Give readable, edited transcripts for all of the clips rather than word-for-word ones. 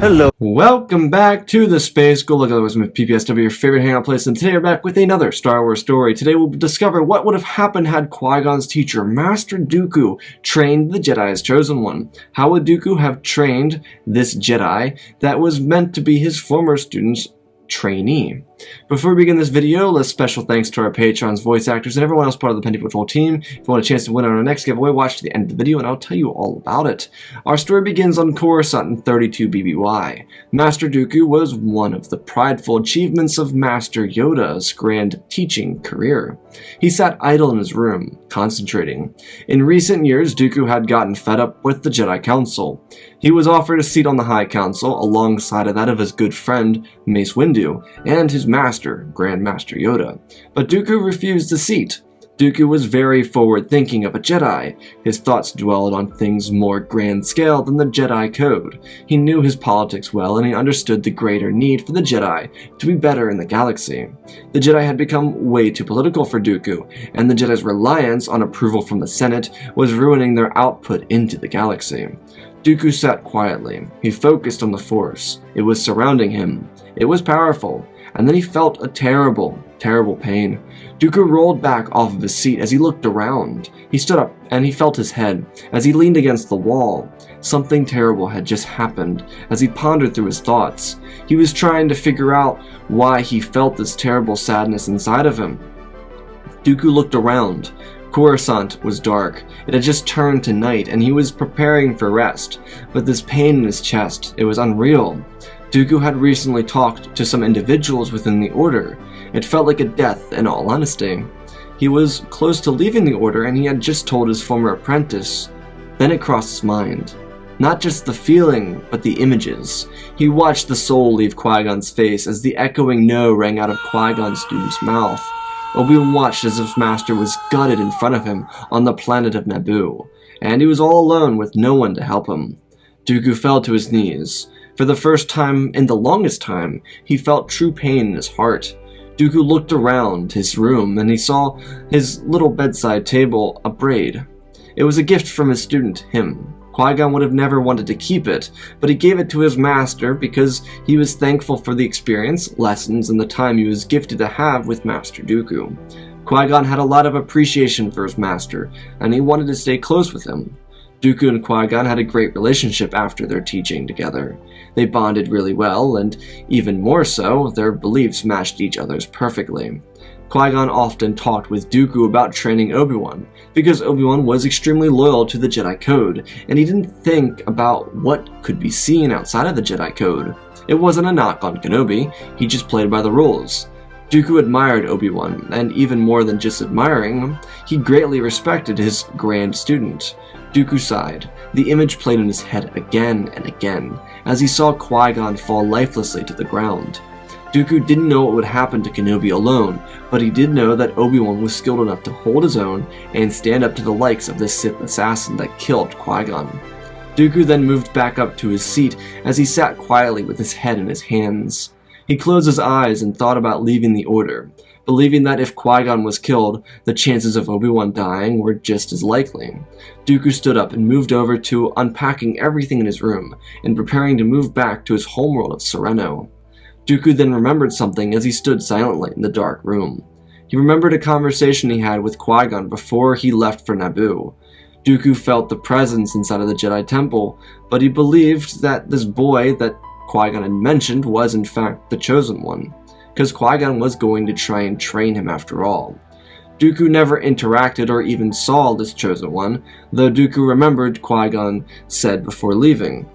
Hello. Welcome back to the Space School. Look, otherwise with PPSW, your favorite hangout place, and today we're back with another Star Wars story. Today we'll discover what would have happened had Qui-Gon's teacher, Master Dooku, trained the Jedi's Chosen One. How would Dooku have trained this Jedi that was meant to be his former student's trainee? Before we begin this video, a special thanks to our patrons, voice actors, and everyone else part of the Pente Patrol team. If you want a chance to win on our next giveaway, watch to the end of the video and I'll tell you all about it. Our story begins on Coruscant in 32 BBY. Master Dooku was one of the prideful achievements of Master Yoda's grand teaching career. He sat idle in his room, concentrating. In recent years, Dooku had gotten fed up with the Jedi Council. He was offered a seat on the High Council alongside of that of his good friend Mace Windu and his master, Grand Master Yoda, but Dooku refused the seat. Dooku was very forward-thinking of a Jedi. His thoughts dwelled on things more grand scale than the Jedi Code. He knew his politics well, and he understood the greater need for the Jedi to be better in the galaxy. The Jedi had become way too political for Dooku, and the Jedi's reliance on approval from the Senate was ruining their output into the galaxy. Dooku sat quietly. He focused on the Force. It was surrounding him. It was powerful. And then he felt a terrible, terrible pain. Dooku rolled back off of his seat as he looked around. He stood up and he felt his head as he leaned against the wall. Something terrible had just happened as he pondered through his thoughts. He was trying to figure out why he felt this terrible sadness inside of him. Dooku looked around. Coruscant was dark. It had just turned to night and he was preparing for rest. But this pain in his chest, it was unreal. Dooku had recently talked to some individuals within the Order. It felt like a death, in all honesty. He was close to leaving the Order and he had just told his former apprentice. Then it crossed his mind. Not just the feeling, but the images. He watched the soul leave Qui-Gon's face as the echoing no rang out of Qui-Gon's student's mouth. Obi-Wan watched as his master was gutted in front of him on the planet of Naboo, and he was all alone with no one to help him. Dooku fell to his knees. For the first time in the longest time, he felt true pain in his heart. Dooku looked around his room and he saw his little bedside table, a braid. It was a gift from his student, him. Qui-Gon would have never wanted to keep it, but he gave it to his master because he was thankful for the experience, lessons, and the time he was gifted to have with Master Dooku. Qui-Gon had a lot of appreciation for his master, and he wanted to stay close with him. Dooku and Qui-Gon had a great relationship after their teaching together. They bonded really well, and even more so, their beliefs matched each other's perfectly. Qui-Gon often talked with Dooku about training Obi-Wan, because Obi-Wan was extremely loyal to the Jedi Code, and he didn't think about what could be seen outside of the Jedi Code. It wasn't a knock on Kenobi, he just played by the rules. Dooku admired Obi-Wan, and even more than just admiring him, he greatly respected his grand student. Dooku sighed. The image played in his head again and again, as he saw Qui-Gon fall lifelessly to the ground. Dooku didn't know what would happen to Kenobi alone, but he did know that Obi-Wan was skilled enough to hold his own and stand up to the likes of this Sith assassin that killed Qui-Gon. Dooku then moved back up to his seat as he sat quietly with his head in his hands. He closed his eyes and thought about leaving the Order, believing that if Qui-Gon was killed, the chances of Obi-Wan dying were just as likely. Dooku stood up and moved over to unpacking everything in his room and preparing to move back to his homeworld of Sereno. Dooku then remembered something as he stood silently in the dark room. He remembered a conversation he had with Qui-Gon before he left for Naboo. Dooku felt the presence inside of the Jedi Temple, but he believed that this boy that Qui-Gon had mentioned was in fact the Chosen One, because Qui-Gon was going to try and train him after all. Dooku never interacted or even saw this Chosen One, though Dooku remembered Qui-Gon said before leaving.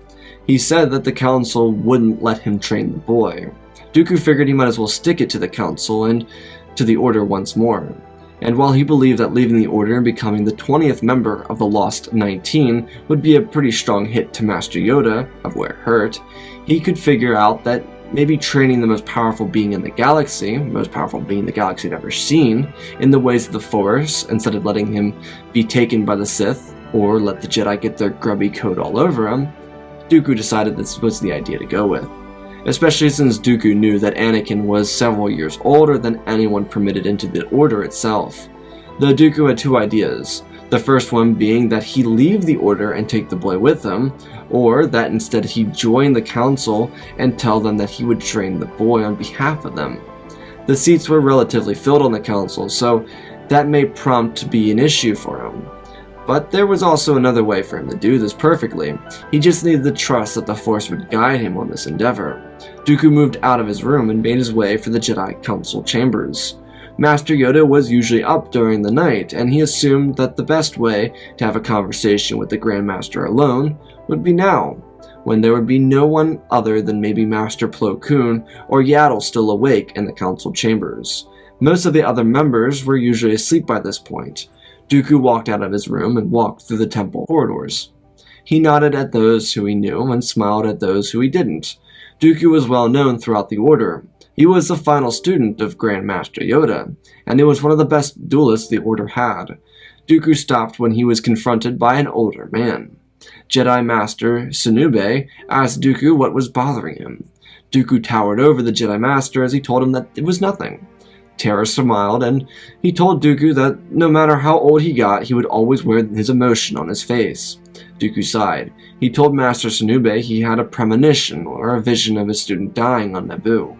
He said that the Council wouldn't let him train the boy. Dooku figured he might as well stick it to the Council and to the Order once more. And while he believed that leaving the Order and becoming the 20th member of the Lost 19 would be a pretty strong hit to Master Yoda, of where it hurt, he could figure out that maybe training the most powerful being in the galaxy had ever seen, in the ways of the Force, instead of letting him be taken by the Sith, or let the Jedi get their grubby coat all over him, Dooku decided this was the idea to go with. Especially since Dooku knew that Anakin was several years older than anyone permitted into the Order itself. Though Dooku had two ideas. The first one being that he leave the order and take the boy with him, or that instead he join the council and tell them that he would train the boy on behalf of them. The seats were relatively filled on the council, so that may prompt to be an issue for him. But there was also another way for him to do this perfectly. He just needed the trust that the Force would guide him on this endeavor. Dooku moved out of his room and made his way for the Jedi Council chambers. Master Yoda was usually up during the night, and he assumed that the best way to have a conversation with the Grand Master alone would be now, when there would be no one other than maybe Master Plo Koon or Yaddle still awake in the council chambers. Most of the other members were usually asleep by this point. Dooku walked out of his room and walked through the temple corridors. He nodded at those who he knew and smiled at those who he didn't. Dooku was well known throughout the Order. He was the final student of Grand Master Yoda, and he was one of the best duelists the Order had. Dooku stopped when he was confronted by an older man. Jedi Master Sunube asked Dooku what was bothering him. Dooku towered over the Jedi Master as he told him that it was nothing. Terra smiled, and he told Dooku that no matter how old he got, he would always wear his emotion on his face. Dooku sighed. He told Master Sunube he had a premonition or a vision of his student dying on Naboo.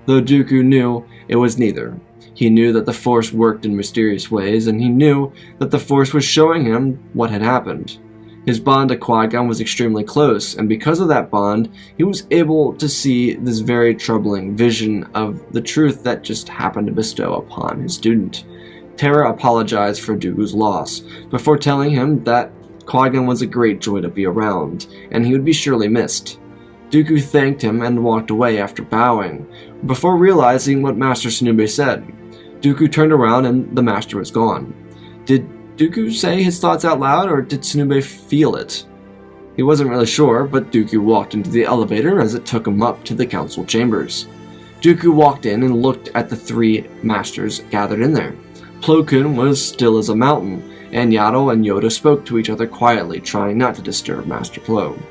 Though Dooku knew it was neither. He knew that the Force worked in mysterious ways, and he knew that the Force was showing him what had happened. His bond to Qui-Gon was extremely close, and because of that bond, he was able to see this very troubling vision of the truth that just happened to bestow upon his student. Terra apologized for Dooku's loss, before telling him that Qui-Gon was a great joy to be around, and he would be surely missed. Dooku thanked him and walked away after bowing, before realizing what Master Sunube said. Dooku turned around and the Master was gone. Did Dooku say his thoughts out loud, or did Sunube feel it? He wasn't really sure, but Dooku walked into the elevator as it took him up to the council chambers. Dooku walked in and looked at the three masters gathered in there. Plo Koon was still as a mountain, and Yaddle and Yoda spoke to each other quietly, trying not to disturb Master Plo.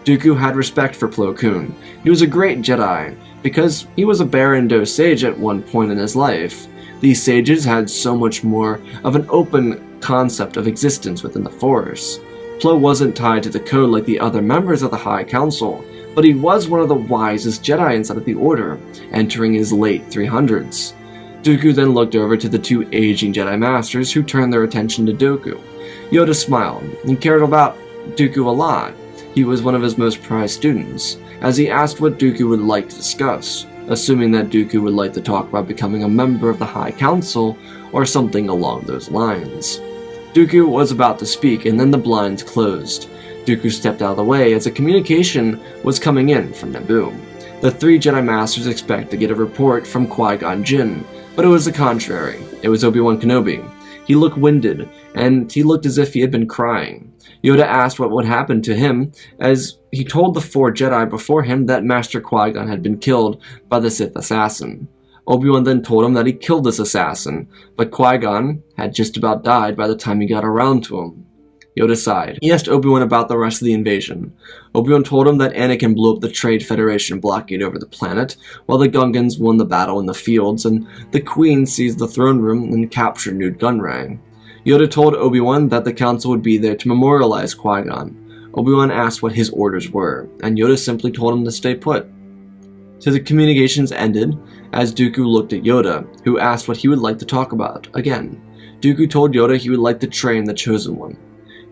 Dooku had respect for Plo Koon. He was a great Jedi, because he was a Baron Do sage at one point in his life. These sages had so much more of an open concept of existence within the Force. Plo wasn't tied to the code like the other members of the High Council, but he was one of the wisest Jedi inside of the Order, entering his late 300s. Dooku then looked over to the two aging Jedi Masters who turned their attention to Dooku. Yoda smiled. He cared about Dooku a lot. He was one of his most prized students, as he asked what Dooku would like to discuss, assuming that Dooku would like to talk about becoming a member of the High Council or something along those lines. Dooku was about to speak, and then the blinds closed. Dooku stepped out of the way as a communication was coming in from Naboo. The three Jedi Masters expect to get a report from Qui-Gon Jinn, but it was the contrary. It was Obi-Wan Kenobi. He looked winded, and he looked as if he had been crying. Yoda asked what would happen to him, as he told the four Jedi before him that Master Qui-Gon had been killed by the Sith assassin. Obi-Wan then told him that he killed this assassin, but Qui-Gon had just about died by the time he got around to him. Yoda sighed. He asked Obi-Wan about the rest of the invasion. Obi-Wan told him that Anakin blew up the Trade Federation blockade over the planet, while the Gungans won the battle in the fields, and the Queen seized the throne room and captured Newt Gunray. Yoda told Obi-Wan that the Council would be there to memorialize Qui-Gon. Obi-Wan asked what his orders were, and Yoda simply told him to stay put. So the communications ended, as Dooku looked at Yoda, who asked what he would like to talk about again. Dooku told Yoda he would like to train the Chosen One.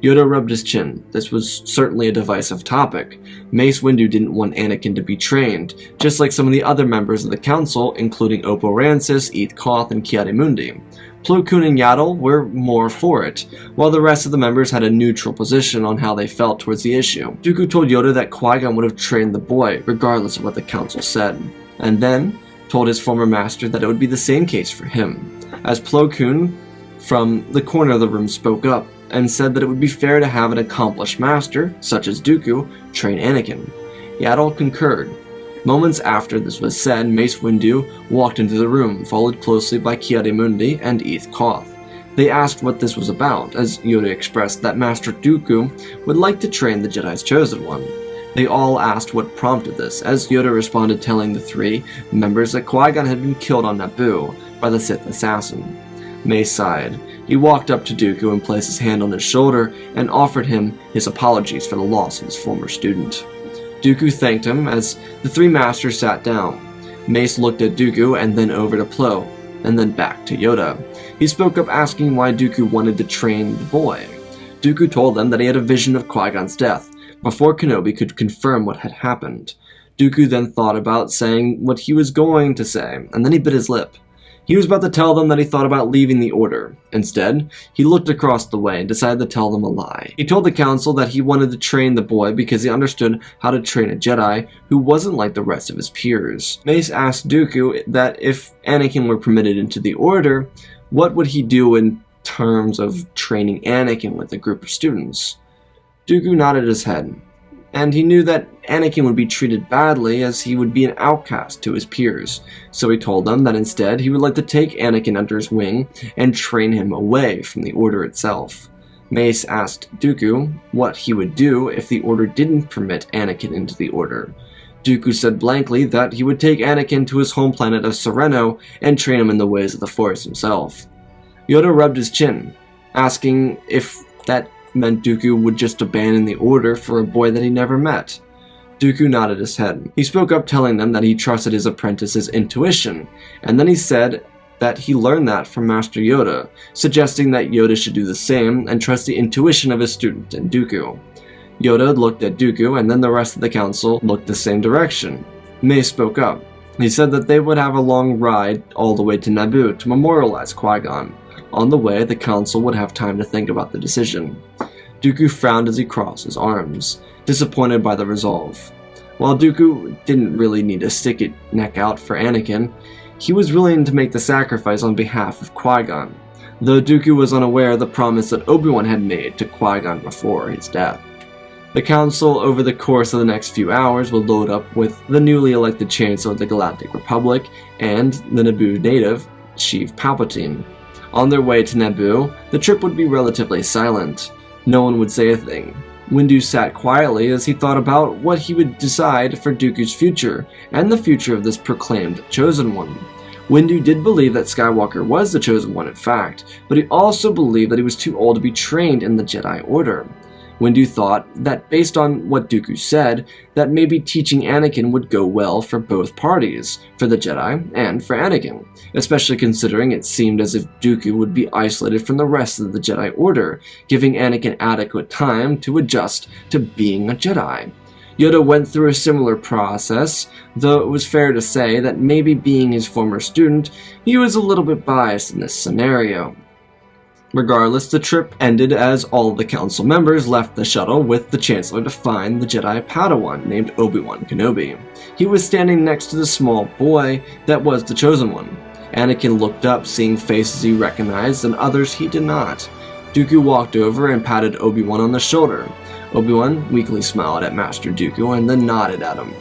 Yoda rubbed his chin. This was certainly a divisive topic. Mace Windu didn't want Anakin to be trained, just like some of the other members of the Council, including Oppo Rancisis, Eeth Koth, and Ki-Adi-Mundi. Plo Koon and Yaddle were more for it, while the rest of the members had a neutral position on how they felt towards the issue. Dooku told Yoda that Qui-Gon would have trained the boy, regardless of what the Council said, and then told his former master that it would be the same case for him, as Plo Koon from the corner of the room spoke up, and said that it would be fair to have an accomplished master, such as Dooku, train Anakin. Yaddle concurred. Moments after this was said, Mace Windu walked into the room, followed closely by Ki-Adi-Mundi and Eeth Koth. They asked what this was about, as Yoda expressed that Master Dooku would like to train the Jedi's Chosen One. They all asked what prompted this, as Yoda responded telling the three members that Qui-Gon had been killed on Naboo by the Sith assassin. Mace sighed. He walked up to Dooku and placed his hand on his shoulder and offered him his apologies for the loss of his former student. Dooku thanked him as the three masters sat down. Mace looked at Dooku and then over to Plo, and then back to Yoda. He spoke up asking why Dooku wanted to train the boy. Dooku told them that he had a vision of Qui-Gon's death, before Kenobi could confirm what had happened. Dooku then thought about saying what he was going to say, and then he bit his lip. He was about to tell them that he thought about leaving the Order. Instead, he looked across the way and decided to tell them a lie. He told the council that he wanted to train the boy because he understood how to train a Jedi who wasn't like the rest of his peers. Mace asked Dooku that if Anakin were permitted into the Order, what would he do in terms of training Anakin with a group of students? Dooku nodded his head, and he knew that Anakin would be treated badly as he would be an outcast to his peers, so he told them that instead he would like to take Anakin under his wing and train him away from the Order itself. Mace asked Dooku what he would do if the Order didn't permit Anakin into the Order. Dooku said blankly that he would take Anakin to his home planet of Sereno and train him in the ways of the Force himself. Yoda rubbed his chin, asking if that meant Dooku would just abandon the Order for a boy that he never met. Dooku nodded his head. He spoke up telling them that he trusted his apprentice's intuition, and then he said that he learned that from Master Yoda, suggesting that Yoda should do the same and trust the intuition of his student in Dooku. Yoda looked at Dooku, and then the rest of the council looked the same direction. Mace spoke up. He said that they would have a long ride all the way to Naboo to memorialize Qui-Gon. On the way, the council would have time to think about the decision. Dooku frowned as he crossed his arms, disappointed by the resolve. While Dooku didn't really need to stick his neck out for Anakin, he was willing to make the sacrifice on behalf of Qui-Gon, though Dooku was unaware of the promise that Obi-Wan had made to Qui-Gon before his death. The council over the course of the next few hours would load up with the newly elected Chancellor of the Galactic Republic and the Naboo native, Sheev Palpatine. On their way to Naboo, the trip would be relatively silent. No one would say a thing. Windu sat quietly as he thought about what he would decide for Dooku's future, and the future of this proclaimed Chosen One. Windu did believe that Skywalker was the Chosen One in fact, but he also believed that he was too old to be trained in the Jedi Order. Windu thought that based on what Dooku said, that maybe teaching Anakin would go well for both parties, for the Jedi and for Anakin, especially considering it seemed as if Dooku would be isolated from the rest of the Jedi Order, giving Anakin adequate time to adjust to being a Jedi. Yoda went through a similar process, though it was fair to say that maybe being his former student, he was a little bit biased in this scenario. Regardless, the trip ended as all of the council members left the shuttle with the Chancellor to find the Jedi Padawan named Obi-Wan Kenobi. He was standing next to the small boy that was the Chosen One. Anakin looked up, seeing faces he recognized and others he did not. Dooku walked over and patted Obi-Wan on the shoulder. Obi-Wan weakly smiled at Master Dooku and then nodded at him.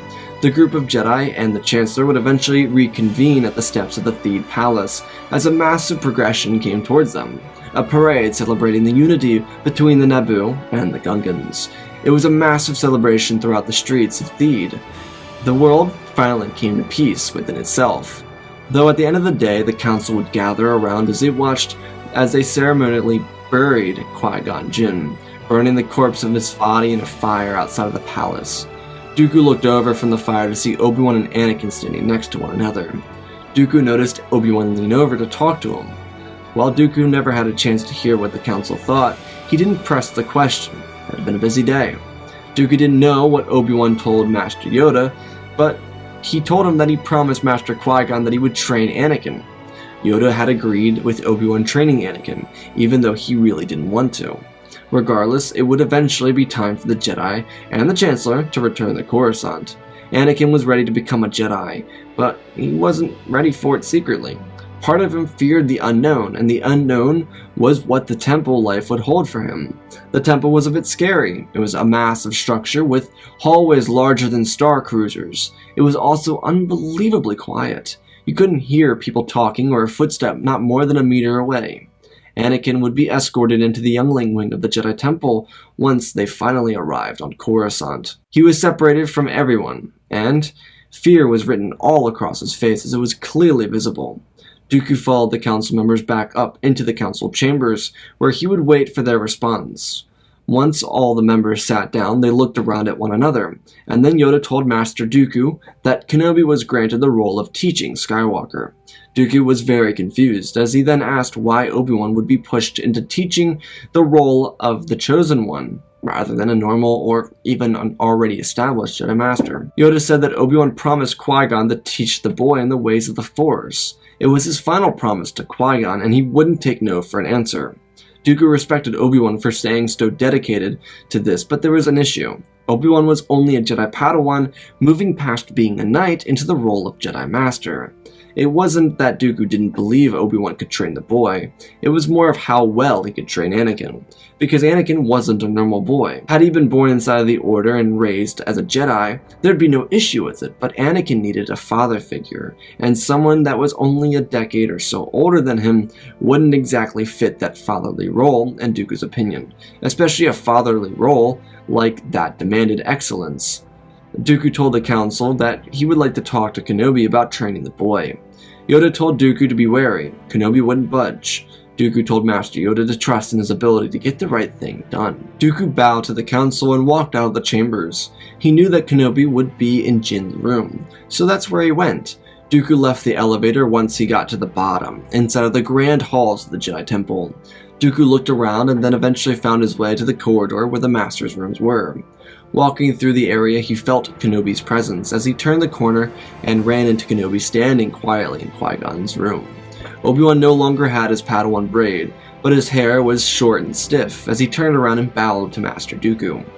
The group of Jedi and the Chancellor would eventually reconvene at the steps of the Theed Palace as a massive progression came towards them. A parade celebrating the unity between the Naboo and the Gungans. It was a massive celebration throughout the streets of Theed. The world finally came to peace within itself. Though at the end of the day, the council would gather around as they watched as they ceremonially buried Qui-Gon Jinn, burning the corpse of his body in a fire outside of the palace. Dooku looked over from the fire to see Obi-Wan and Anakin standing next to one another. Dooku noticed Obi-Wan lean over to talk to him. While Dooku never had a chance to hear what the council thought, he didn't press the question. It had been a busy day. Dooku didn't know what Obi-Wan told Master Yoda, but he told him that he promised Master Qui-Gon that he would train Anakin. Yoda had agreed with Obi-Wan training Anakin, even though he really didn't want to. Regardless, it would eventually be time for the Jedi and the Chancellor to return to Coruscant. Anakin was ready to become a Jedi, but he wasn't ready for it secretly. Part of him feared the unknown, and the unknown was what the temple life would hold for him. The temple was a bit scary. It was a massive structure with hallways larger than star cruisers. It was also unbelievably quiet. You couldn't hear people talking or a footstep not more than a meter away. Anakin would be escorted into the youngling wing of the Jedi Temple once they finally arrived on Coruscant. He was separated from everyone, and fear was written all across his face as it was clearly visible. Dooku followed the council members back up into the council chambers, where he would wait for their response. Once all the members sat down, they looked around at one another, and then Yoda told Master Dooku that Kenobi was granted the role of teaching Skywalker. Dooku was very confused, as he then asked why Obi-Wan would be pushed into teaching the role of the Chosen One, rather than a normal or even an already established Jedi Master. Yoda said that Obi-Wan promised Qui-Gon to teach the boy in the ways of the Force. It was his final promise to Qui-Gon, and he wouldn't take no for an answer. Dooku respected Obi-Wan for staying so dedicated to this, but there was an issue. Obi-Wan was only a Jedi Padawan, moving past being a knight into the role of Jedi Master. It wasn't that Dooku didn't believe Obi-Wan could train the boy, it was more of how well he could train Anakin, because Anakin wasn't a normal boy. Had he been born inside of the Order and raised as a Jedi, there'd be no issue with it, but Anakin needed a father figure, and someone that was only a decade or so older than him wouldn't exactly fit that fatherly role, in Dooku's opinion, especially a fatherly role like that demanded excellence. Dooku told the council that he would like to talk to Kenobi about training the boy. Yoda told Dooku to be wary. Kenobi wouldn't budge. Dooku told Master Yoda to trust in his ability to get the right thing done. Dooku bowed to the council and walked out of the chambers. He knew that Kenobi would be in Jin's room, so that's where he went. Dooku left the elevator once he got to the bottom, inside of the grand halls of the Jedi Temple. Dooku looked around and then eventually found his way to the corridor where the Master's rooms were. Walking through the area, he felt Kenobi's presence as he turned the corner and ran into Kenobi standing quietly in Qui-Gon's room. Obi-Wan no longer had his Padawan braid, but his hair was short and stiff as he turned around and bowed to Master Dooku.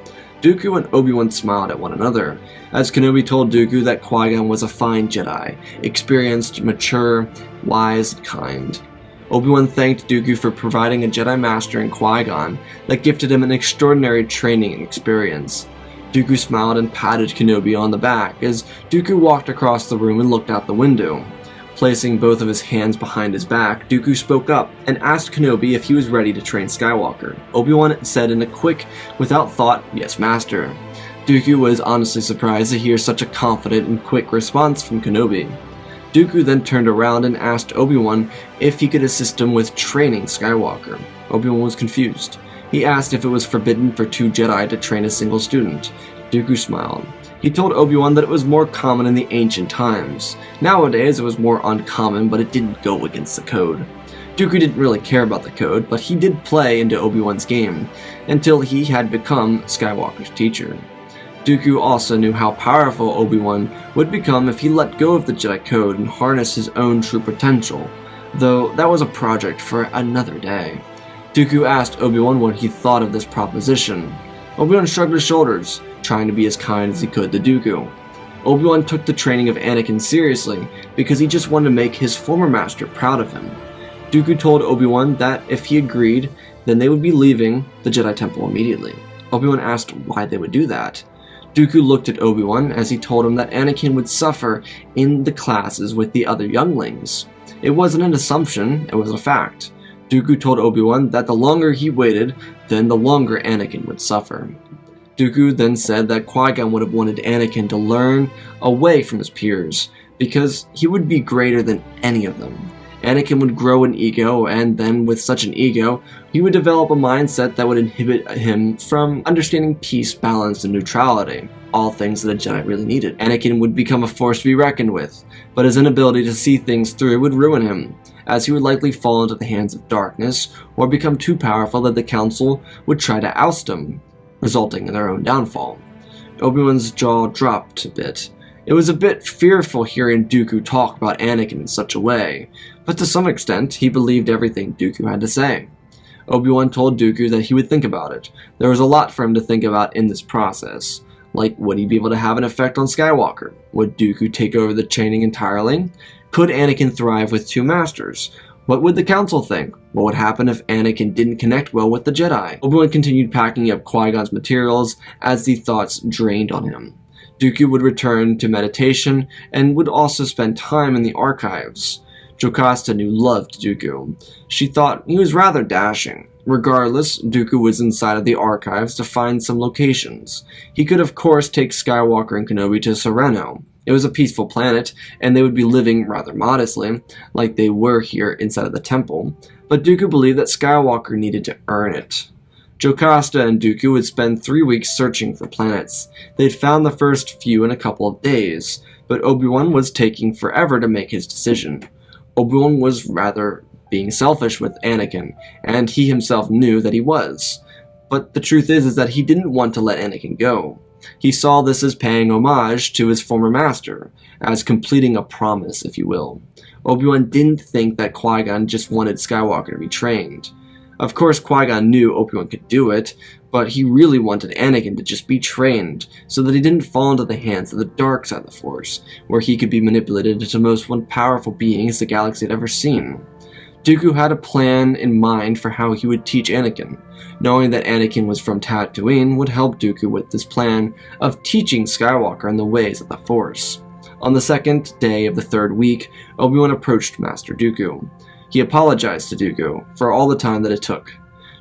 Dooku and Obi-Wan smiled at one another, as Kenobi told Dooku that Qui-Gon was a fine Jedi, experienced, mature, wise, and kind. Obi-Wan thanked Dooku for providing a Jedi Master in Qui-Gon that gifted him an extraordinary training and experience. Dooku smiled and patted Kenobi on the back as Dooku walked across the room and looked out the window. Placing both of his hands behind his back, Dooku spoke up and asked Kenobi if he was ready to train Skywalker. Obi-Wan said in a quick, without thought, "Yes, Master." Dooku was honestly surprised to hear such a confident and quick response from Kenobi. Dooku then turned around and asked Obi-Wan if he could assist him with training Skywalker. Obi-Wan was confused. He asked if it was forbidden for two Jedi to train a single student. Dooku smiled. He told Obi-Wan that it was more common in the ancient times. Nowadays it was more uncommon, but it didn't go against the code. Dooku didn't really care about the code, but he did play into Obi-Wan's game, until he had become Skywalker's teacher. Dooku also knew how powerful Obi-Wan would become if he let go of the Jedi Code and harnessed his own true potential, though that was a project for another day. Dooku asked Obi-Wan what he thought of this proposition. Obi-Wan shrugged his shoulders, trying to be as kind as he could to Dooku. Obi-Wan took the training of Anakin seriously because he just wanted to make his former master proud of him. Dooku told Obi-Wan that if he agreed, then they would be leaving the Jedi Temple immediately. Obi-Wan asked why they would do that. Dooku looked at Obi-Wan as he told him that Anakin would suffer in the classes with the other younglings. It wasn't an assumption, it was a fact. Dooku told Obi-Wan that the longer he waited, then the longer Anakin would suffer. Dooku then said that Qui-Gon would have wanted Anakin to learn away from his peers, because he would be greater than any of them. Anakin would grow an ego, and then with such an ego, he would develop a mindset that would inhibit him from understanding peace, balance, and neutrality, all things that a Jedi really needed. Anakin would become a force to be reckoned with, but his inability to see things through would ruin him, as he would likely fall into the hands of darkness, or become too powerful that the Council would try to oust him, resulting in their own downfall. Obi-Wan's jaw dropped a bit. It was a bit fearful hearing Dooku talk about Anakin in such a way, but to some extent, he believed everything Dooku had to say. Obi-Wan told Dooku that he would think about it. There was a lot for him to think about in this process. Like, would he be able to have an effect on Skywalker? Would Dooku take over the training entirely? Could Anakin thrive with two masters? What would the Council think? What would happen if Anakin didn't connect well with the Jedi? Obi-Wan continued packing up Qui-Gon's materials as the thoughts drained on him. Dooku would return to meditation and would also spend time in the archives. Jocasta knew loved Dooku. She thought he was rather dashing. Regardless, Dooku was inside of the archives to find some locations. He could of course take Skywalker and Kenobi to Sereno. It was a peaceful planet, and they would be living rather modestly, like they were here inside of the temple, but Dooku believed that Skywalker needed to earn it. Jocasta and Dooku would spend 3 weeks searching for planets. They'd found the first few in a couple of days, but Obi-Wan was taking forever to make his decision. Obi-Wan was rather being selfish with Anakin, and he himself knew that he was. But the truth is that he didn't want to let Anakin go. He saw this as paying homage to his former master, as completing a promise, if you will. Obi-Wan didn't think that Qui-Gon just wanted Skywalker to be trained. Of course, Qui-Gon knew Obi-Wan could do it, but he really wanted Anakin to just be trained, so that he didn't fall into the hands of the dark side of the Force, where he could be manipulated into the most powerful beings the galaxy had ever seen. Dooku had a plan in mind for how he would teach Anakin. Knowing that Anakin was from Tatooine would help Dooku with this plan of teaching Skywalker in the ways of the Force. On the second day of the third week, Obi-Wan approached Master Dooku. He apologized to Dooku for all the time that it took.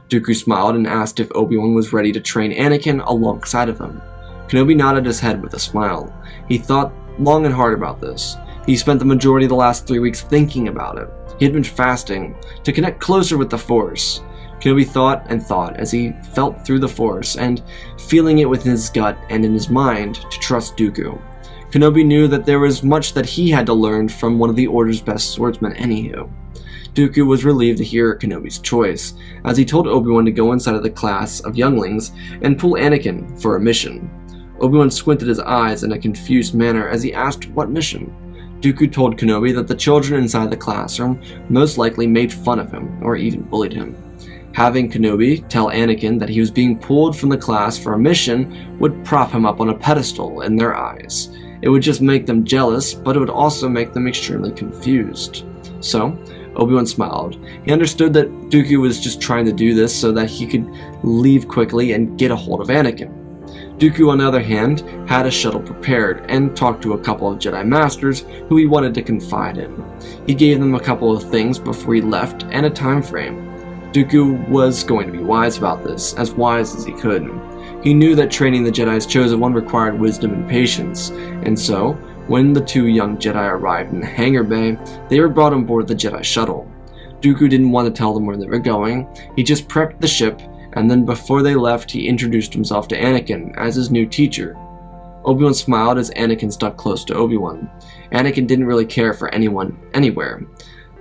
Dooku smiled and asked if Obi-Wan was ready to train Anakin alongside of him. Kenobi nodded his head with a smile. He thought long and hard about this. He spent the majority of the last 3 weeks thinking about it. He had been fasting to connect closer with the Force. Kenobi thought and thought as he felt through the Force and feeling it within his gut and in his mind to trust Dooku. Kenobi knew that there was much that he had to learn from one of the Order's best swordsmen anywho. Dooku was relieved to hear Kenobi's choice, as he told Obi-Wan to go inside of the class of younglings and pull Anakin for a mission. Obi-Wan squinted his eyes in a confused manner as he asked what mission. Dooku told Kenobi that the children inside the classroom most likely made fun of him, or even bullied him. Having Kenobi tell Anakin that he was being pulled from the class for a mission would prop him up on a pedestal in their eyes. It would just make them jealous, but it would also make them extremely confused. So, Obi-Wan smiled. He understood that Dooku was just trying to do this so that he could leave quickly and get a hold of Anakin. Dooku, on the other hand, had a shuttle prepared and talked to a couple of Jedi Masters who he wanted to confide in. He gave them a couple of things before he left and a time frame. Dooku was going to be wise about this, as wise as he could. He knew that training the Jedi's chosen one required wisdom and patience, and so, when the two young Jedi arrived in the hangar bay, they were brought on board the Jedi shuttle. Dooku didn't want to tell them where they were going. He just prepped the ship, and then before they left, he introduced himself to Anakin as his new teacher. Obi-Wan smiled as Anakin stuck close to Obi-Wan. Anakin didn't really care for anyone, anywhere.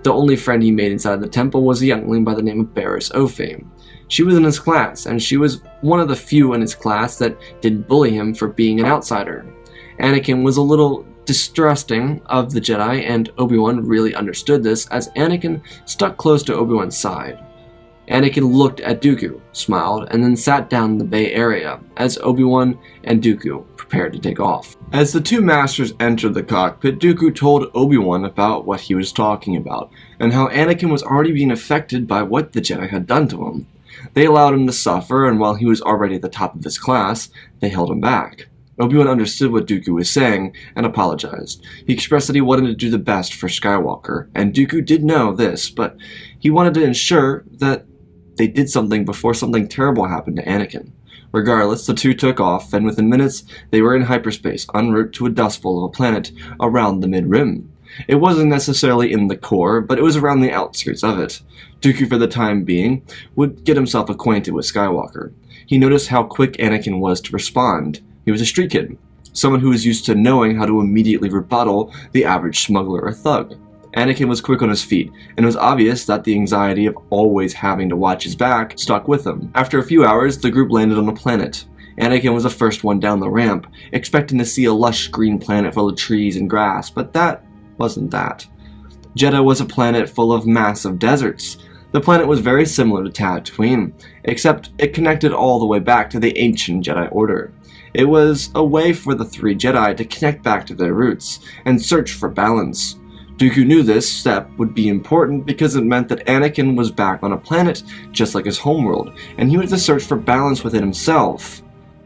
The only friend he made inside the temple was a youngling by the name of Barriss Offee. She was in his class, and she was one of the few in his class that didn't bully him for being an outsider. Anakin was a little distrusting of the Jedi, and Obi-Wan really understood this as Anakin stuck close to Obi-Wan's side. Anakin looked at Dooku, smiled, and then sat down in the bay area as Obi-Wan and Dooku prepared to take off. As the two masters entered the cockpit, Dooku told Obi-Wan about what he was talking about, and how Anakin was already being affected by what the Jedi had done to him. They allowed him to suffer, and while he was already at the top of his class, they held him back. Obi-Wan understood what Dooku was saying, and apologized. He expressed that he wanted to do the best for Skywalker, and Dooku did know this, but he wanted to ensure that they did something before something terrible happened to Anakin. Regardless, the two took off, and within minutes, they were in hyperspace, en route to a dust bowl of a planet around the mid-rim. It wasn't necessarily in the core, but it was around the outskirts of it. Dooku, for the time being, would get himself acquainted with Skywalker. He noticed how quick Anakin was to respond. He was a street kid, someone who was used to knowing how to immediately rebuttal the average smuggler or thug. Anakin was quick on his feet, and it was obvious that the anxiety of always having to watch his back stuck with him. After a few hours, the group landed on a planet. Anakin was the first one down the ramp, expecting to see a lush green planet full of trees and grass, but that wasn't that. Jedha was a planet full of massive deserts. The planet was very similar to Tatooine, except it connected all the way back to the ancient Jedi Order. It was a way for the three Jedi to connect back to their roots and search for balance. Dooku knew this step would be important because it meant that Anakin was back on a planet just like his homeworld, and he was to search for balance within himself.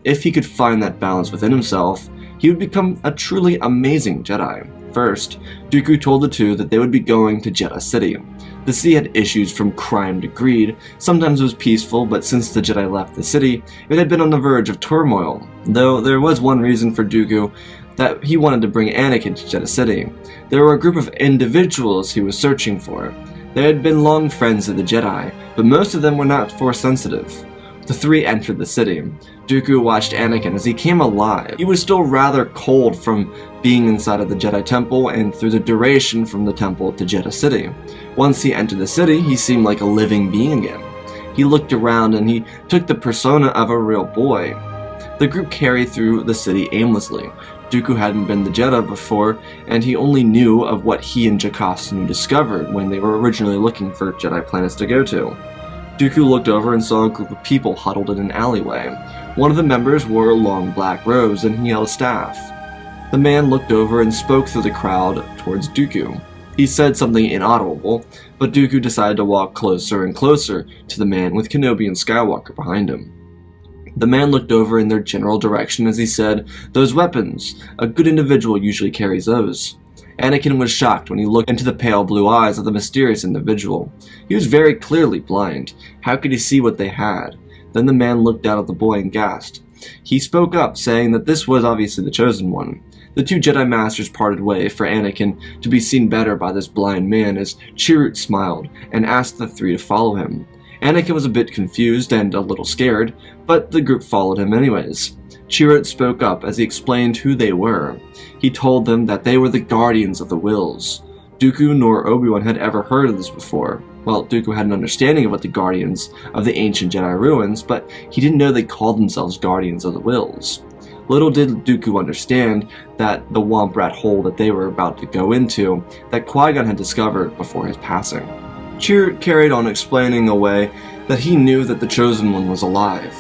If he could find that balance within himself, he would become a truly amazing Jedi. First, Dooku told the two that they would be going to Jedha City. The city had issues from crime to greed. Sometimes it was peaceful, but since the Jedi left the city, it had been on the verge of turmoil. Though there was one reason for Dooku that he wanted to bring Anakin to Jedha City. There were a group of individuals he was searching for. They had been long friends of the Jedi, but most of them were not Force sensitive. The three entered the city. Dooku watched Anakin as he came alive. He was still rather cold from being inside of the Jedi Temple and through the duration from the temple to Jedha City. Once he entered the city, he seemed like a living being again. He looked around and he took the persona of a real boy. The group carried through the city aimlessly. Dooku hadn't been the Jedha before, and he only knew of what he and Jocasta discovered when they were originally looking for Jedi planets to go to. Dooku looked over and saw a group of people huddled in an alleyway. One of the members wore long black robes and he held a staff. The man looked over and spoke through the crowd towards Dooku. He said something inaudible, but Dooku decided to walk closer and closer to the man with Kenobi and Skywalker behind him. The man looked over in their general direction as he said, "Those weapons! A good individual usually carries those." Anakin was shocked when he looked into the pale blue eyes of the mysterious individual. He was very clearly blind. How could he see what they had? Then the man looked down at the boy and gasped. He spoke up, saying that this was obviously the Chosen One. The two Jedi Masters parted way for Anakin to be seen better by this blind man as Chirrut smiled and asked the three to follow him. Anakin was a bit confused and a little scared, but the group followed him anyways. Chirrut spoke up as he explained who they were. He told them that they were the Guardians of the Wills. Dooku nor Obi-Wan had ever heard of this before. Well, Dooku had an understanding of what the Guardians of the ancient Jedi ruins, but he didn't know they called themselves Guardians of the Wills. Little did Dooku understand that the womp rat hole that they were about to go into, that Qui-Gon had discovered before his passing. Chirrut carried on explaining away that he knew that the Chosen One was alive.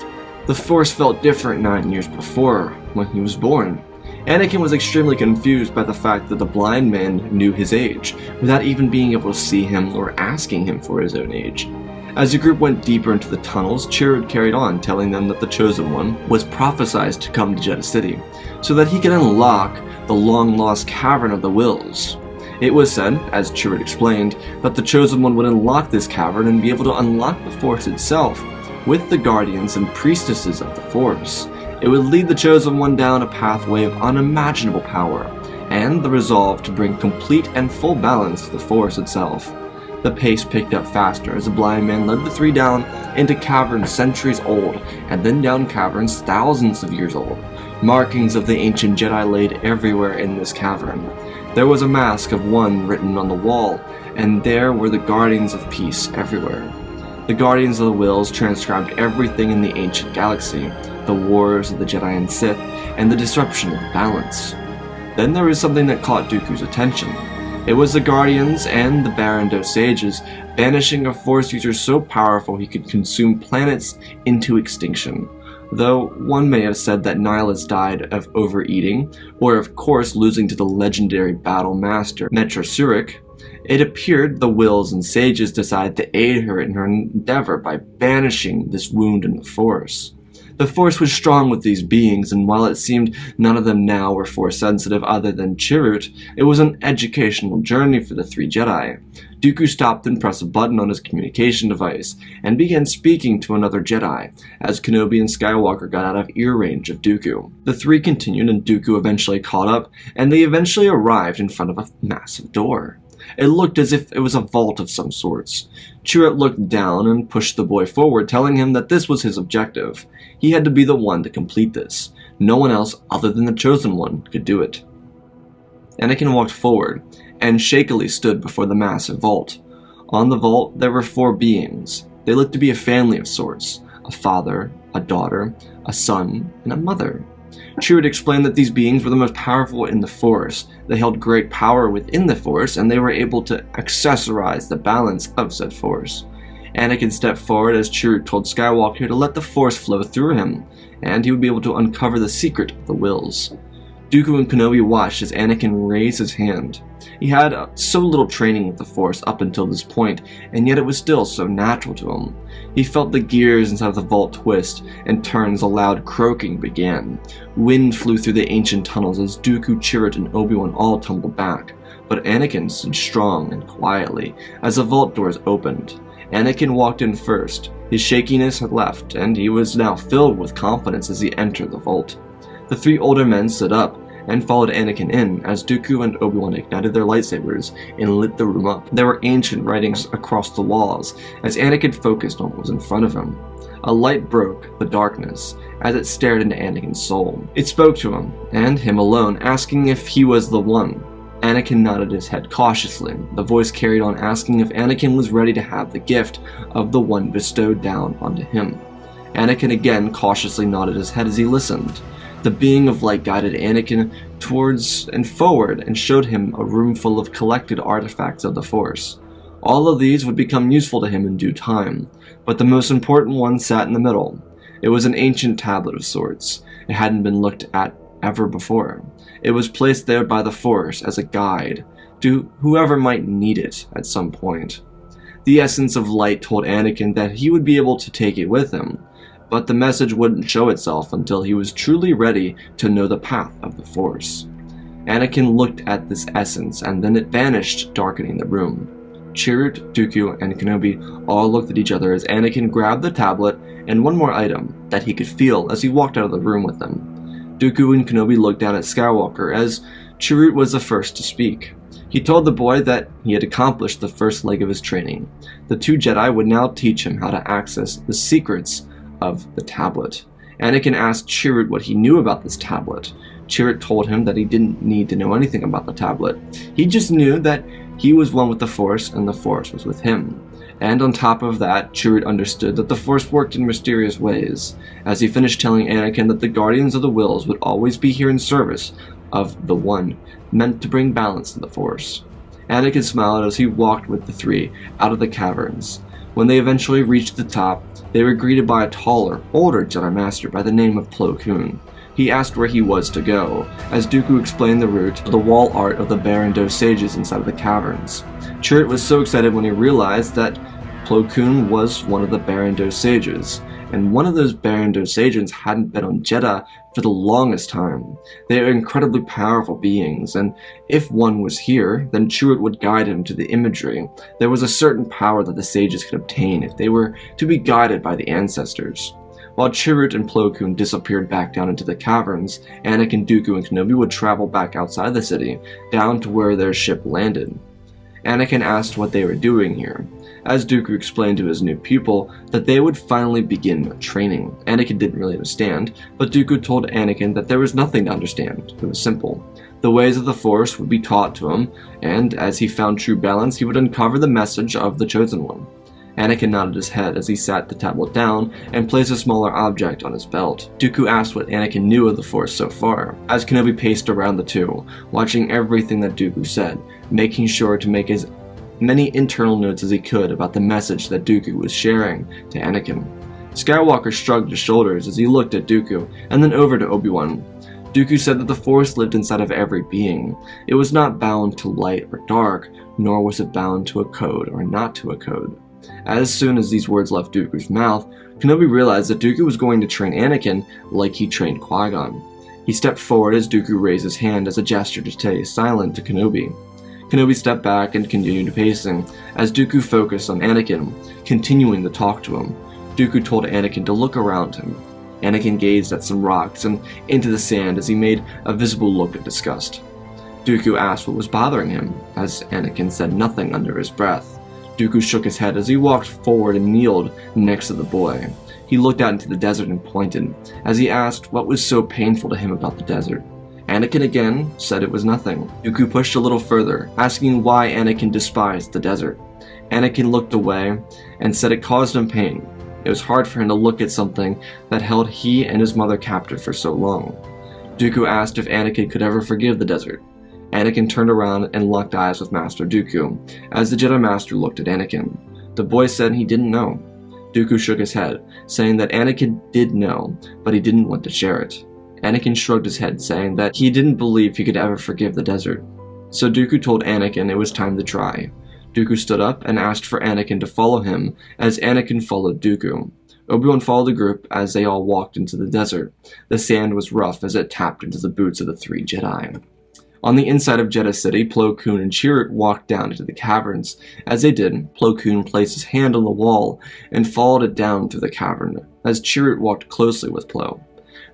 The Force felt different 9 years before, when he was born. Anakin was extremely confused by the fact that the blind man knew his age, without even being able to see him or asking him for his own age. As the group went deeper into the tunnels, Chirrut carried on, telling them that the Chosen One was prophesied to come to Jedha City, so that he could unlock the long-lost Cavern of the Wills. It was said, as Chirrut explained, that the Chosen One would unlock this cavern and be able to unlock the Force itself, with the Guardians and Priestesses of the Force. It would lead the Chosen One down a pathway of unimaginable power, and the resolve to bring complete and full balance to the Force itself. The pace picked up faster as the blind man led the three down into caverns centuries old, and then down caverns thousands of years old. Markings of the ancient Jedi laid everywhere in this cavern. There was a mask of one written on the wall, and there were the Guardians of Peace everywhere. The Guardians of the Wills transcribed everything in the ancient galaxy, the wars of the Jedi and Sith, and the disruption of balance. Then there was something that caught Dooku's attention. It was the Guardians and the Barrando sages banishing a Force user so powerful he could consume planets into extinction. Though one may have said that Nihilus died of overeating, or of course losing to the legendary battle master Metra Surik, it appeared the Wills and Sages decided to aid her in her endeavor by banishing this wound in the Force. The Force was strong with these beings, and while it seemed none of them now were Force sensitive other than Chirrut, it was an educational journey for the three Jedi. Dooku stopped and pressed a button on his communication device, and began speaking to another Jedi, as Kenobi and Skywalker got out of ear range of Dooku. The three continued, and Dooku eventually caught up, and they eventually arrived in front of a massive door. It looked as if it was a vault of some sorts. Chirrut looked down and pushed the boy forward, telling him that this was his objective. He had to be the one to complete this. No one else other than the Chosen One could do it. Anakin walked forward, and shakily stood before the massive vault. On the vault there were four beings. They looked to be a family of sorts, a father, a daughter, a son, and a mother. Chirrut explained that these beings were the most powerful in the Force. They held great power within the Force, and they were able to accessorize the balance of said Force. Anakin stepped forward as Chirrut told Skywalker to let the Force flow through him, and he would be able to uncover the secret of the Wills. Dooku and Kenobi watched as Anakin raised his hand. He had so little training with the Force up until this point, and yet it was still so natural to him. He felt the gears inside the vault twist and turn as a loud croaking began. Wind flew through the ancient tunnels as Dooku, Chirrut, and Obi-Wan all tumbled back, but Anakin stood strong and quietly as the vault doors opened. Anakin walked in first. His shakiness had left, and he was now filled with confidence as he entered the vault. The three older men stood up, and followed Anakin in as Dooku and Obi-Wan ignited their lightsabers and lit the room up. There were ancient writings across the walls as Anakin focused on what was in front of him. A light broke the darkness as it stared into Anakin's soul. It spoke to him, and him alone, asking if he was the one. Anakin nodded his head cautiously. The voice carried on asking if Anakin was ready to have the gift of the one bestowed down onto him. Anakin again cautiously nodded his head as he listened. The being of light guided Anakin towards and forward and showed him a room full of collected artifacts of the Force. All of these would become useful to him in due time, but the most important one sat in the middle. It was an ancient tablet of sorts. It hadn't been looked at ever before. It was placed there by the Force as a guide to whoever might need it at some point. The essence of light told Anakin that he would be able to take it with him, but the message wouldn't show itself until he was truly ready to know the path of the Force. Anakin looked at this essence and then it vanished, darkening the room. Chirrut, Dooku, and Kenobi all looked at each other as Anakin grabbed the tablet and one more item that he could feel as he walked out of the room with them. Dooku and Kenobi looked down at Skywalker as Chirrut was the first to speak. He told the boy that he had accomplished the first leg of his training. The two Jedi would now teach him how to access the secrets of the tablet. Anakin asked Chirrut what he knew about this tablet. Chirrut told him that he didn't need to know anything about the tablet. He just knew that he was one with the Force and the Force was with him. And on top of that, Chirrut understood that the Force worked in mysterious ways, as he finished telling Anakin that the Guardians of the Wills would always be here in service of the One, meant to bring balance to the Force. Anakin smiled as he walked with the three out of the caverns. When they eventually reached the top, they were greeted by a taller, older Jedi Master by the name of Plo Koon. He asked where he was to go, as Dooku explained the route to the wall art of the Barrandov sages inside of the caverns. Chirrut was so excited when he realized that Plo Koon was one of the Barrandov sages, and one of those Barrandov sages hadn't been on Jedha for the longest time. They are incredibly powerful beings, and if one was here, then Chirrut would guide him to the imagery. There was a certain power that the sages could obtain if they were to be guided by the ancestors. While Chirrut and Plo Koon disappeared back down into the caverns, Anakin, Dooku, and Kenobi would travel back outside the city, down to where their ship landed. Anakin asked what they were doing here, as Dooku explained to his new pupil that they would finally begin training. Anakin didn't really understand, but Dooku told Anakin that there was nothing to understand. It was simple. The ways of the Force would be taught to him, and as he found true balance, he would uncover the message of the Chosen One. Anakin nodded his head as he sat the tablet down and placed a smaller object on his belt. Dooku asked what Anakin knew of the Force so far, as Kenobi paced around the two, watching everything that Dooku said, making sure to make as many internal notes as he could about the message that Dooku was sharing to Anakin. Skywalker shrugged his shoulders as he looked at Dooku, and then over to Obi-Wan. Dooku said that the Force lived inside of every being. It was not bound to light or dark, nor was it bound to a code or not to a code. As soon as these words left Dooku's mouth, Kenobi realized that Dooku was going to train Anakin like he trained Qui-Gon. He stepped forward as Dooku raised his hand as a gesture to stay silent to Kenobi. Kenobi stepped back and continued pacing, as Dooku focused on Anakin, continuing to talk to him. Dooku told Anakin to look around him. Anakin gazed at some rocks and into the sand as he made a visible look of disgust. Dooku asked what was bothering him, as Anakin said nothing under his breath. Dooku shook his head as he walked forward and kneeled next to the boy. He looked out into the desert and pointed, as he asked what was so painful to him about the desert. Anakin again said it was nothing. Dooku pushed a little further, asking why Anakin despised the desert. Anakin looked away and said it caused him pain. It was hard for him to look at something that held he and his mother captive for so long. Dooku asked if Anakin could ever forgive the desert. Anakin turned around and locked eyes with Master Dooku, as the Jedi Master looked at Anakin. The boy said he didn't know. Dooku shook his head, saying that Anakin did know, but he didn't want to share it. Anakin shrugged his head, saying that he didn't believe he could ever forgive the desert. So Dooku told Anakin it was time to try. Dooku stood up and asked for Anakin to follow him, as Anakin followed Dooku. Obi-Wan followed the group as they all walked into the desert. The sand was rough as it tapped into the boots of the three Jedi. On the inside of Jedha City, Plo Koon and Chirrut walked down into the caverns. As they did, Plo Koon placed his hand on the wall and followed it down through the cavern, as Chirrut walked closely with Plo.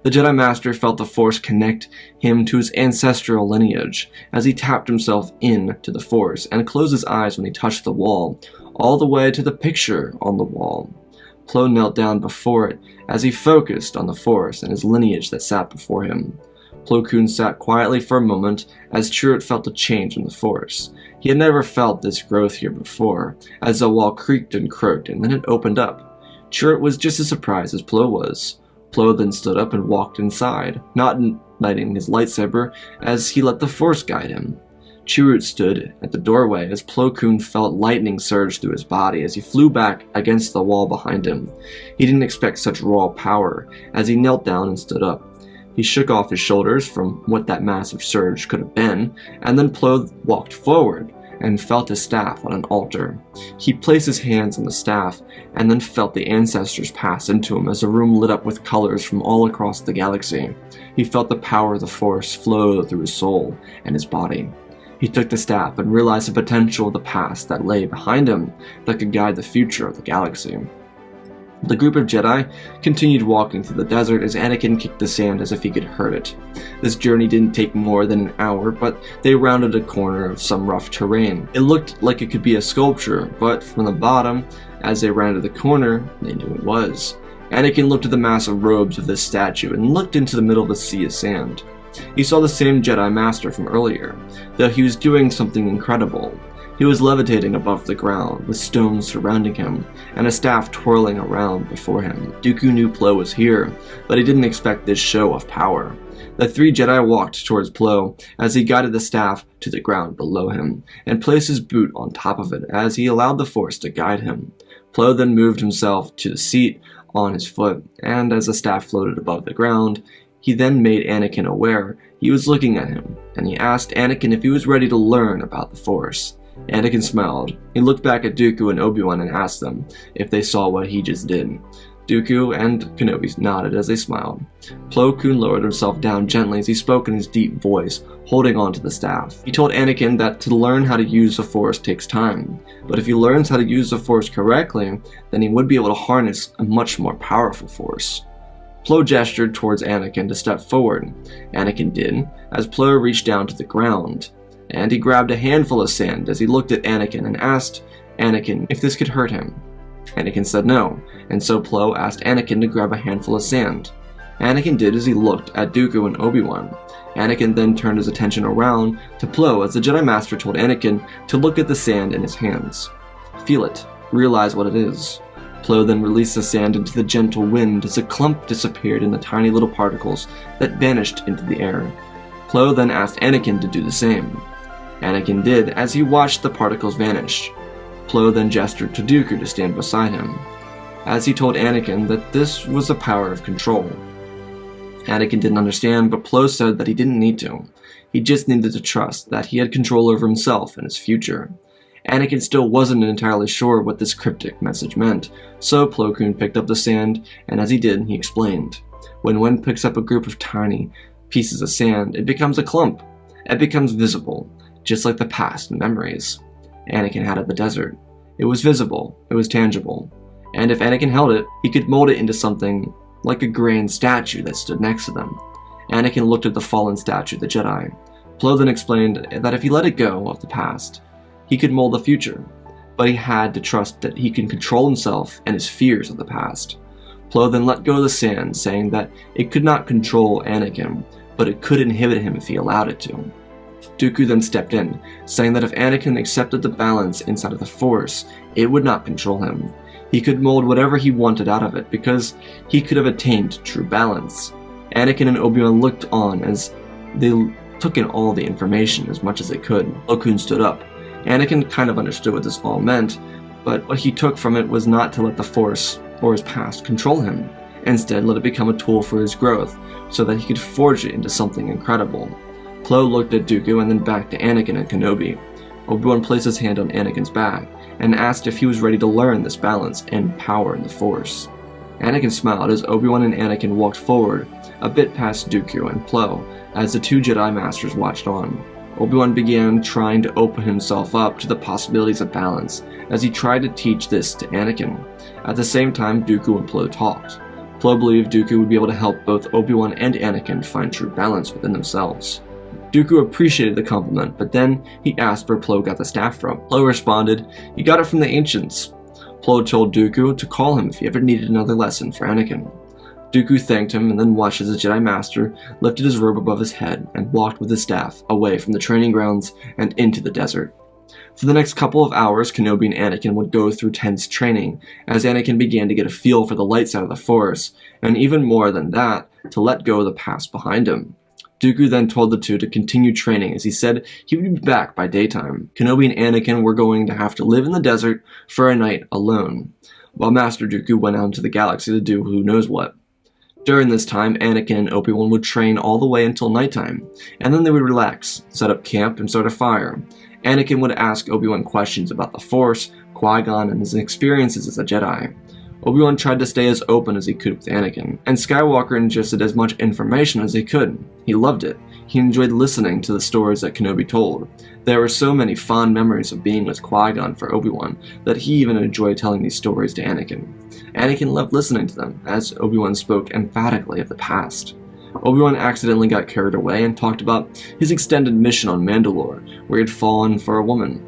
The Jedi Master felt the Force connect him to his ancestral lineage as he tapped himself into the Force and closed his eyes when he touched the wall, all the way to the picture on the wall. Plo knelt down before it as he focused on the Force and his lineage that sat before him. Plo Koon sat quietly for a moment as Chirrut felt a change in the Force. He had never felt this growth here before, as the wall creaked and croaked and then it opened up. Chirrut was just as surprised as Plo was. Plo then stood up and walked inside, not igniting his lightsaber as he let the Force guide him. Chirrut stood at the doorway as Plo Koon felt lightning surge through his body as he flew back against the wall behind him. He didn't expect such raw power as he knelt down and stood up. He shook off his shoulders from what that massive surge could have been, and then Plo walked forward and felt his staff on an altar. He placed his hands on the staff and then felt the ancestors pass into him as the room lit up with colors from all across the galaxy. He felt the power of the Force flow through his soul and his body. He took the staff and realized the potential of the past that lay behind him that could guide the future of the galaxy. The group of Jedi continued walking through the desert as Anakin kicked the sand as if he could hurt it. This journey didn't take more than an hour, but they rounded a corner of some rough terrain. It looked like it could be a sculpture, but from the bottom, as they rounded the corner, they knew it was. Anakin looked at the massive robes of this statue and looked into the middle of the sea of sand. He saw the same Jedi Master from earlier, though he was doing something incredible. He was levitating above the ground, with stones surrounding him, and a staff twirling around before him. Dooku knew Plo was here, but he didn't expect this show of power. The three Jedi walked towards Plo as he guided the staff to the ground below him, and placed his boot on top of it as he allowed the Force to guide him. Plo then moved himself to the seat on his foot, and as the staff floated above the ground, he then made Anakin aware he was looking at him, and he asked Anakin if he was ready to learn about the Force. Anakin smiled. He looked back at Dooku and Obi-Wan and asked them if they saw what he just did. Dooku and Kenobi nodded as they smiled. Plo Koon lowered himself down gently as he spoke in his deep voice, holding on to the staff. He told Anakin that to learn how to use the Force takes time, but if he learns how to use the Force correctly, then he would be able to harness a much more powerful Force. Plo gestured towards Anakin to step forward. Anakin did, as Plo reached down to the ground, and he grabbed a handful of sand as he looked at Anakin and asked Anakin if this could hurt him. Anakin said no, and so Plo asked Anakin to grab a handful of sand. Anakin did as he looked at Dooku and Obi-Wan. Anakin then turned his attention around to Plo as the Jedi Master told Anakin to look at the sand in his hands. Feel it, realize what it is. Plo then released the sand into the gentle wind as a clump disappeared in the tiny little particles that vanished into the air. Plo then asked Anakin to do the same. Anakin did as he watched the particles vanish. Plo then gestured to Dooku to stand beside him, as he told Anakin that this was the power of control. Anakin didn't understand, but Plo said that he didn't need to. He just needed to trust that he had control over himself and his future. Anakin still wasn't entirely sure what this cryptic message meant, so Plo Koon picked up the sand, and as he did, he explained. When one picks up a group of tiny pieces of sand, it becomes a clump. It becomes visible, just like the past and memories Anakin had at the desert. It was visible, it was tangible, and if Anakin held it, he could mold it into something like a grand statue that stood next to them. Anakin looked at the fallen statue of the Jedi. Plo then explained that if he let it go of the past, he could mold the future, but he had to trust that he could control himself and his fears of the past. Plo then let go of the sand, saying that it could not control Anakin, but it could inhibit him if he allowed it to. Dooku then stepped in, saying that if Anakin accepted the balance inside of the Force, it would not control him. He could mold whatever he wanted out of it, because he could have attained true balance. Anakin and Obi-Wan looked on as they took in all the information as much as they could. Plo Koon stood up. Anakin kind of understood what this all meant, but what he took from it was not to let the Force or his past control him. Instead, let it become a tool for his growth, so that he could forge it into something incredible. Plo looked at Dooku and then back to Anakin and Kenobi. Obi-Wan placed his hand on Anakin's back and asked if he was ready to learn this balance and power in the Force. Anakin smiled as Obi-Wan and Anakin walked forward, a bit past Dooku and Plo, as the two Jedi Masters watched on. Obi-Wan began trying to open himself up to the possibilities of balance, as he tried to teach this to Anakin. At the same time, Dooku and Plo talked. Plo believed Dooku would be able to help both Obi-Wan and Anakin find true balance within themselves. Dooku appreciated the compliment, but then he asked where Plo got the staff from. Plo responded, "He got it from the ancients." Plo told Dooku to call him if he ever needed another lesson for Anakin. Dooku thanked him and then watched as the Jedi Master lifted his robe above his head and walked with his staff away from the training grounds and into the desert. For the next couple of hours, Kenobi and Anakin would go through tense training as Anakin began to get a feel for the light side of the Force, and even more than that, to let go of the past behind him. Dooku then told the two to continue training as he said he would be back by daytime. Kenobi and Anakin were going to have to live in the desert for a night alone, while Master Dooku went out into the galaxy to do who knows what. During this time, Anakin and Obi-Wan would train all the way until nighttime, and then they would relax, set up camp, and start a fire. Anakin would ask Obi-Wan questions about the Force, Qui-Gon, and his experiences as a Jedi. Obi-Wan tried to stay as open as he could with Anakin, and Skywalker ingested as much information as he could. He loved it. He enjoyed listening to the stories that Kenobi told. There were so many fond memories of being with Qui-Gon for Obi-Wan that he even enjoyed telling these stories to Anakin. Anakin loved listening to them, as Obi-Wan spoke emphatically of the past. Obi-Wan accidentally got carried away and talked about his extended mission on Mandalore, where he had fallen for a woman.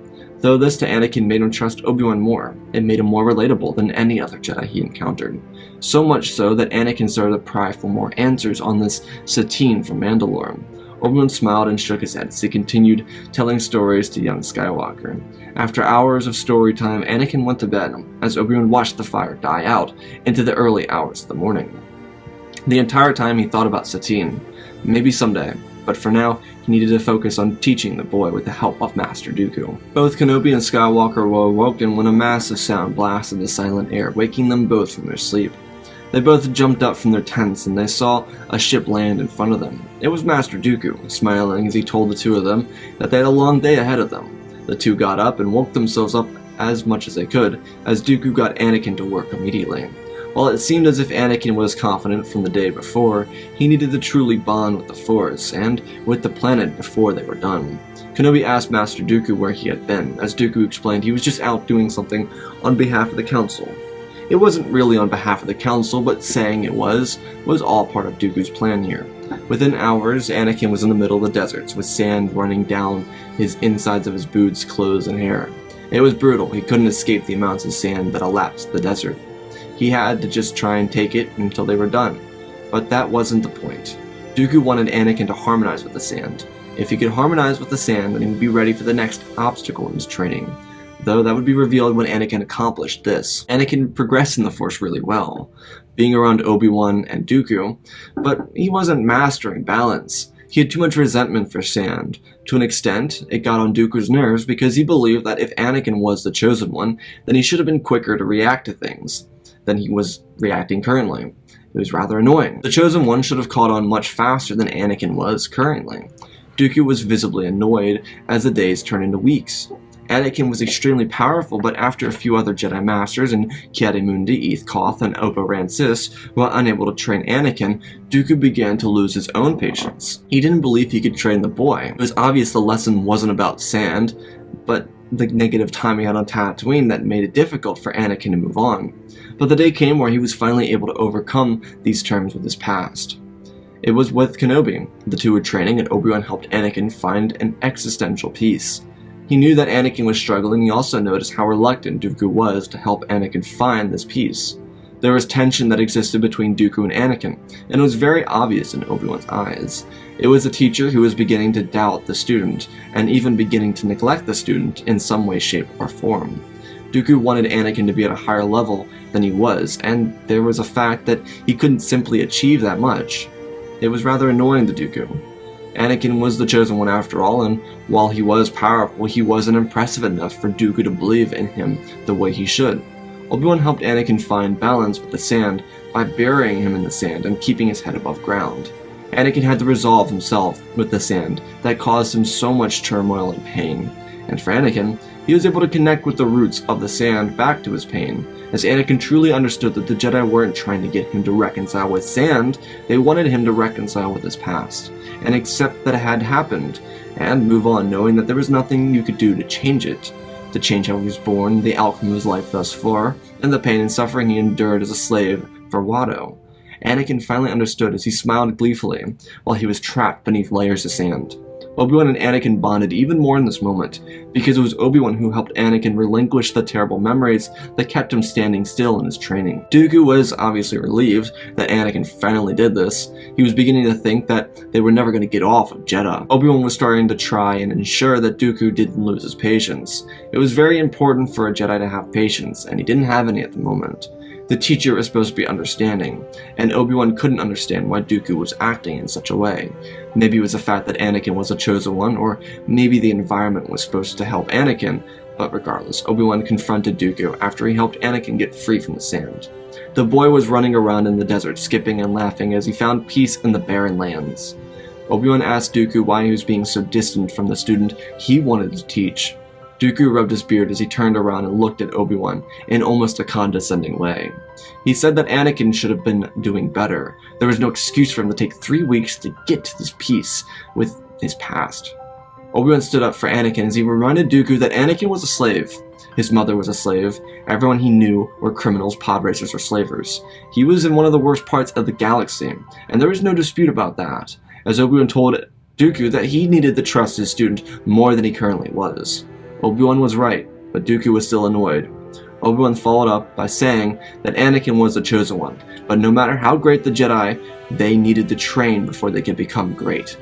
Though this to Anakin made him trust Obi-Wan more, it made him more relatable than any other Jedi he encountered. So much so that Anakin started to pry for more answers on this Satine from Mandalore. Obi-Wan smiled and shook his head as he continued telling stories to young Skywalker. After hours of story time, Anakin went to bed as Obi-Wan watched the fire die out into the early hours of the morning. The entire time he thought about Satine. Maybe someday, but for now, he needed to focus on teaching the boy with the help of Master Dooku. Both Kenobi and Skywalker were awoken when a massive sound blasted the silent air, waking them both from their sleep. They both jumped up from their tents and they saw a ship land in front of them. It was Master Dooku, smiling as he told the two of them that they had a long day ahead of them. The two got up and woke themselves up as much as they could, as Dooku got Anakin to work immediately. While it seemed as if Anakin was confident from the day before, he needed to truly bond with the Force and with the planet before they were done. Kenobi asked Master Dooku where he had been, as Dooku explained he was just out doing something on behalf of the Council. It wasn't really on behalf of the Council, but saying it was all part of Dooku's plan here. Within hours, Anakin was in the middle of the deserts, with sand running down his insides of his boots, clothes, and hair. It was brutal. He couldn't escape the amounts of sand that elapsed the desert. He had to just try and take it until they were done. But that wasn't the point. Dooku wanted Anakin to harmonize with the sand. If he could harmonize with the sand, then he would be ready for the next obstacle in his training. Though that would be revealed when Anakin accomplished this. Anakin progressed in the Force really well, being around Obi-Wan and Dooku, but he wasn't mastering balance. He had too much resentment for sand. To an extent, it got on Dooku's nerves because he believed that if Anakin was the chosen one, then he should have been quicker to react to things than he was reacting currently. It was rather annoying. The chosen one should have caught on much faster than Anakin was currently. Dooku was visibly annoyed as the days turned into weeks. Anakin was extremely powerful, but after a few other Jedi Masters in Ki-Adi-Mundi, Eeth Koth, and Oppo Rancis were unable to train Anakin, Dooku began to lose his own patience. He didn't believe he could train the boy. It was obvious the lesson wasn't about sand, but the negative time he had on Tatooine that made it difficult for Anakin to move on. But the day came where he was finally able to overcome these terms with his past. It was with Kenobi. The two were training, and Obi-Wan helped Anakin find an existential peace. He knew that Anakin was struggling. He also noticed how reluctant Dooku was to help Anakin find this peace. There was tension that existed between Dooku and Anakin, and it was very obvious in Obi-Wan's eyes. It was a teacher who was beginning to doubt the student, and even beginning to neglect the student in some way, shape, or form. Dooku wanted Anakin to be at a higher level than he was, and there was a fact that he couldn't simply achieve that much. It was rather annoying to Dooku. Anakin was the chosen one after all, and while he was powerful, he wasn't impressive enough for Dooku to believe in him the way he should. Obi-Wan helped Anakin find balance with the sand by burying him in the sand and keeping his head above ground. Anakin had to resolve himself with the sand that caused him so much turmoil and pain. And for Anakin, he was able to connect with the roots of the sand back to his pain, as Anakin truly understood that the Jedi weren't trying to get him to reconcile with sand, they wanted him to reconcile with his past, and accept that it had happened, and move on knowing that there was nothing you could do to change it. To change how he was born, the outcome of his life thus far, and the pain and suffering he endured as a slave for Watto. Anakin finally understood as he smiled gleefully while he was trapped beneath layers of sand. Obi-Wan and Anakin bonded even more in this moment, because it was Obi-Wan who helped Anakin relinquish the terrible memories that kept him standing still in his training. Dooku was obviously relieved that Anakin finally did this. He was beginning to think that they were never going to get off of Jedha. Obi-Wan was starting to try and ensure that Dooku didn't lose his patience. It was very important for a Jedi to have patience, and he didn't have any at the moment. The teacher was supposed to be understanding, and Obi-Wan couldn't understand why Dooku was acting in such a way. Maybe it was the fact that Anakin was a chosen one, or maybe the environment was supposed to help Anakin, but regardless, Obi-Wan confronted Dooku after he helped Anakin get free from the sand. The boy was running around in the desert, skipping and laughing as he found peace in the barren lands. Obi-Wan asked Dooku why he was being so distant from the student he wanted to teach. Dooku rubbed his beard as he turned around and looked at Obi-Wan in almost a condescending way. He said that Anakin should have been doing better. There was no excuse for him to take 3 weeks to get to this peace with his past. Obi-Wan stood up for Anakin as he reminded Dooku that Anakin was a slave. His mother was a slave. Everyone he knew were criminals, pod racers, or slavers. He was in one of the worst parts of the galaxy, and there was no dispute about that, as Obi-Wan told Dooku that he needed to trust his student more than he currently was. Obi-Wan was right, but Dooku was still annoyed. Obi-Wan followed up by saying that Anakin was the chosen one, but no matter how great the Jedi, they needed to train before they could become great.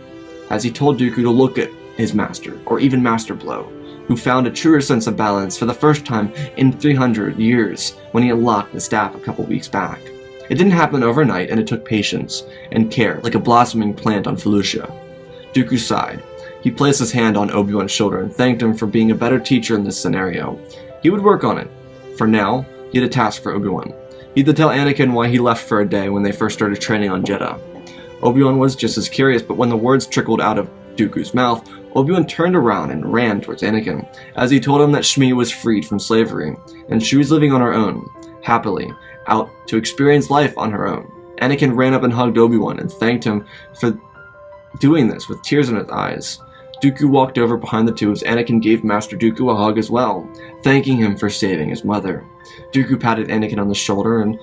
As he told Dooku to look at his master, or even Master Blow, who found a truer sense of balance for the first time in 300 years when he unlocked the staff a couple weeks back. It didn't happen overnight, and it took patience and care, like a blossoming plant on Felucia. Dooku sighed. He placed his hand on Obi-Wan's shoulder and thanked him for being a better teacher in this scenario. He would work on it. For now, he had a task for Obi-Wan. He had to tell Anakin why he left for a day when they first started training on Jedha. Obi-Wan was just as curious, but when the words trickled out of Dooku's mouth, Obi-Wan turned around and ran towards Anakin, as he told him that Shmi was freed from slavery, and she was living on her own, happily, out to experience life on her own. Anakin ran up and hugged Obi-Wan and thanked him for doing this with tears in his eyes. Dooku walked over behind the two as Anakin gave Master Dooku a hug as well, thanking him for saving his mother. Dooku patted Anakin on the shoulder and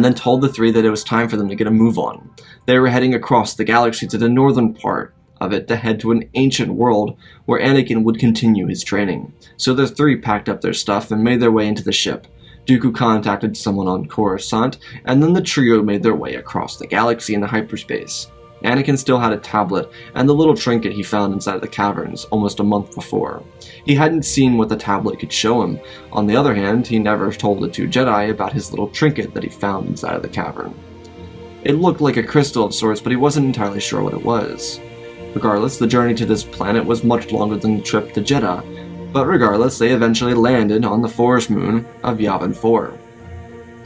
then told the three that it was time for them to get a move on. They were heading across the galaxy to the northern part of it to head to an ancient world where Anakin would continue his training. So the three packed up their stuff and made their way into the ship. Dooku contacted someone on Coruscant, and then the trio made their way across the galaxy into hyperspace. Anakin still had a tablet and the little trinket he found inside the caverns almost a month before. He hadn't seen what the tablet could show him. On the other hand, he never told the two Jedi about his little trinket that he found inside of the cavern. It looked like a crystal of sorts, but he wasn't entirely sure what it was. Regardless, the journey to this planet was much longer than the trip to Jedha, but regardless, they eventually landed on the forest moon of Yavin 4.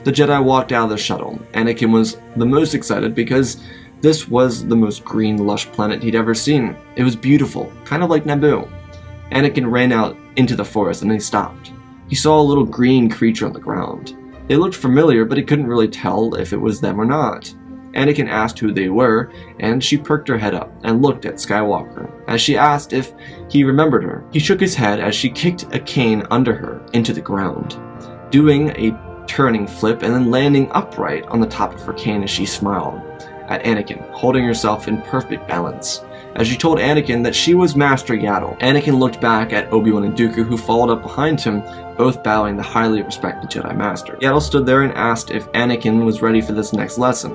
The Jedi walked out of the shuttle. Anakin was the most excited because this was the most green, lush planet he'd ever seen. It was beautiful, kind of like Naboo. Anakin ran out into the forest and he stopped. He saw a little green creature on the ground. They looked familiar, but he couldn't really tell if it was them or not. Anakin asked who they were, and she perked her head up and looked at Skywalker as she asked if he remembered her. He shook his head as she kicked a cane under her into the ground, doing a turning flip and then landing upright on the top of her cane as she smiled at Anakin, holding herself in perfect balance, as she told Anakin that she was Master Yaddle. Anakin looked back at Obi-Wan and Dooku, who followed up behind him, both bowing the highly respected Jedi Master. Yaddle stood there and asked if Anakin was ready for this next lesson.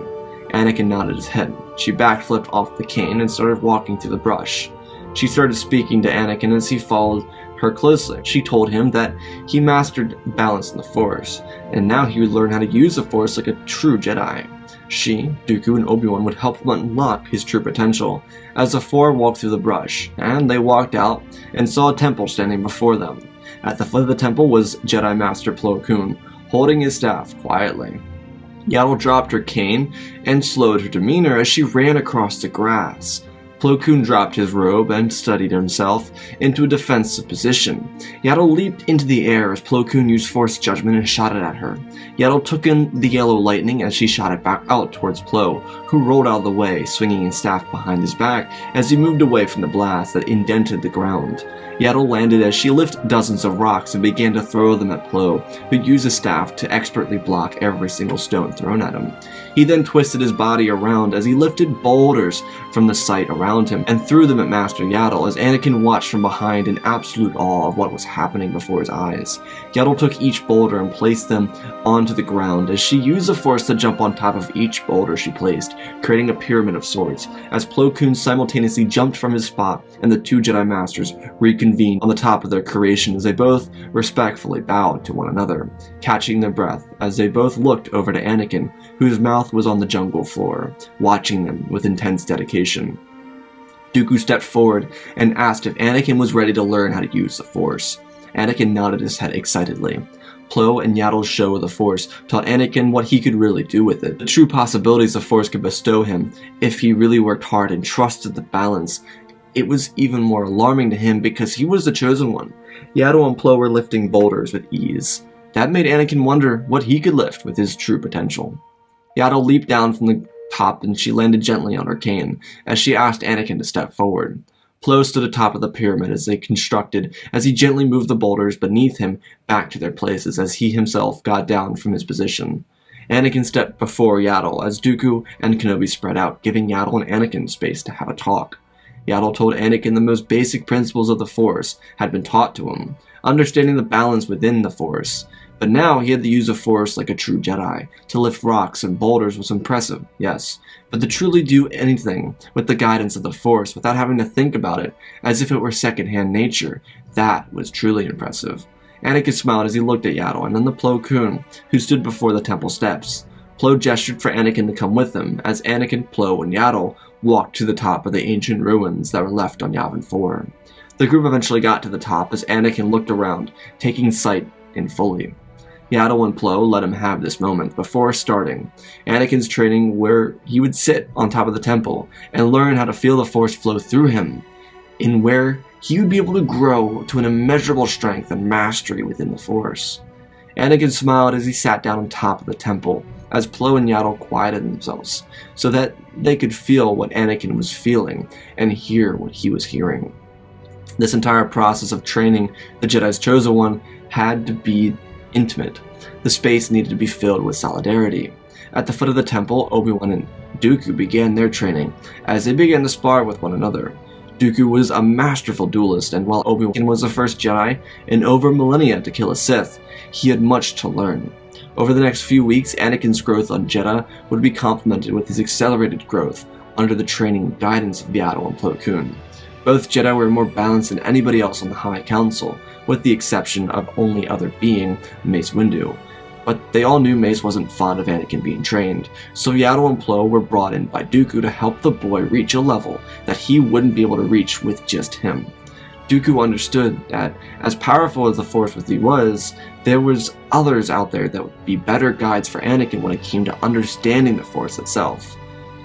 Anakin nodded his head. She backflipped off the cane and started walking through the brush. She started speaking to Anakin as he followed her closely. She told him that he mastered balance in the Force, and now he would learn how to use the Force like a true Jedi. She, Dooku, and Obi-Wan would help him unlock his true potential as the four walked through the brush, and they walked out and saw a temple standing before them. At the foot of the temple was Jedi Master Plo Koon, holding his staff quietly. Yaddle dropped her cane and slowed her demeanor as she ran across the grass. Plo Koon dropped his robe and steadied himself into a defensive position. Yaddle leaped into the air as Plo Koon used Force Judgment and shot it at her. Yaddle took in the yellow lightning as she shot it back out towards Plo, who rolled out of the way, swinging his staff behind his back as he moved away from the blast that indented the ground. Yaddle landed as she lifted dozens of rocks and began to throw them at Plo, who used his staff to expertly block every single stone thrown at him. He then twisted his body around as he lifted boulders from the site around him and threw them at Master Yaddle as Anakin watched from behind in absolute awe of what was happening before his eyes. Yaddle took each boulder and placed them onto the ground as she used the Force to jump on top of each boulder she placed, creating a pyramid of sorts, as Plo Koon simultaneously jumped from his spot and the two Jedi Masters reconvened on the top of their creation as they both respectfully bowed to one another, catching their breath as they both looked over to Anakin, whose mouth was on the jungle floor, watching them with intense dedication. Dooku stepped forward and asked if Anakin was ready to learn how to use the Force. Anakin nodded his head excitedly. Plo and Yaddle's show of the Force taught Anakin what he could really do with it, the true possibilities the Force could bestow him if he really worked hard and trusted the balance. It was even more alarming to him because he was the chosen one. Yaddle and Plo were lifting boulders with ease. That made Anakin wonder what he could lift with his true potential. Yaddle leaped down from the top and she landed gently on her cane as she asked Anakin to step forward. Plo stood atop of the pyramid as they constructed as he gently moved the boulders beneath him back to their places as he himself got down from his position. Anakin stepped before Yaddle as Dooku and Kenobi spread out, giving Yaddle and Anakin space to have a talk. Yaddle told Anakin the most basic principles of the Force had been taught to him, understanding the balance within the Force. But now he had to use the Force like a true Jedi. To lift rocks and boulders was impressive, yes, but to truly do anything with the guidance of the Force without having to think about it as if it were second-hand nature, that was truly impressive. Anakin smiled as he looked at Yaddle and then the Plo Koon, who stood before the temple steps. Plo gestured for Anakin to come with him as Anakin, Plo, and Yaddle walked to the top of the ancient ruins that were left on Yavin 4. The group eventually got to the top as Anakin looked around, taking sight in fully. Yaddle and Plo let him have this moment before starting Anakin's training, where he would sit on top of the temple and learn how to feel the Force flow through him, in where he would be able to grow to an immeasurable strength and mastery within the Force. Anakin smiled as he sat down on top of the temple, as Plo and Yaddle quieted themselves, so that they could feel what Anakin was feeling and hear what he was hearing. This entire process of training the Jedi's Chosen One had to be intimate. The space needed to be filled with solidarity. At the foot of the temple, Obi-Wan and Dooku began their training as they began to spar with one another. Dooku was a masterful duelist, and while Obi-Wan was the first Jedi in over millennia to kill a Sith, he had much to learn. Over the next few weeks, Anakin's growth on Jedha would be complemented with his accelerated growth under the training and guidance of Yaddle and Plo Koon. Both Jedi were more balanced than anybody else on the High Council, with the exception of only other being Mace Windu. But they all knew Mace wasn't fond of Anakin being trained, so Yaddle and Plo were brought in by Dooku to help the boy reach a level that he wouldn't be able to reach with just him. Dooku understood that, as powerful as the Force with he was, there was others out there that would be better guides for Anakin when it came to understanding the Force itself.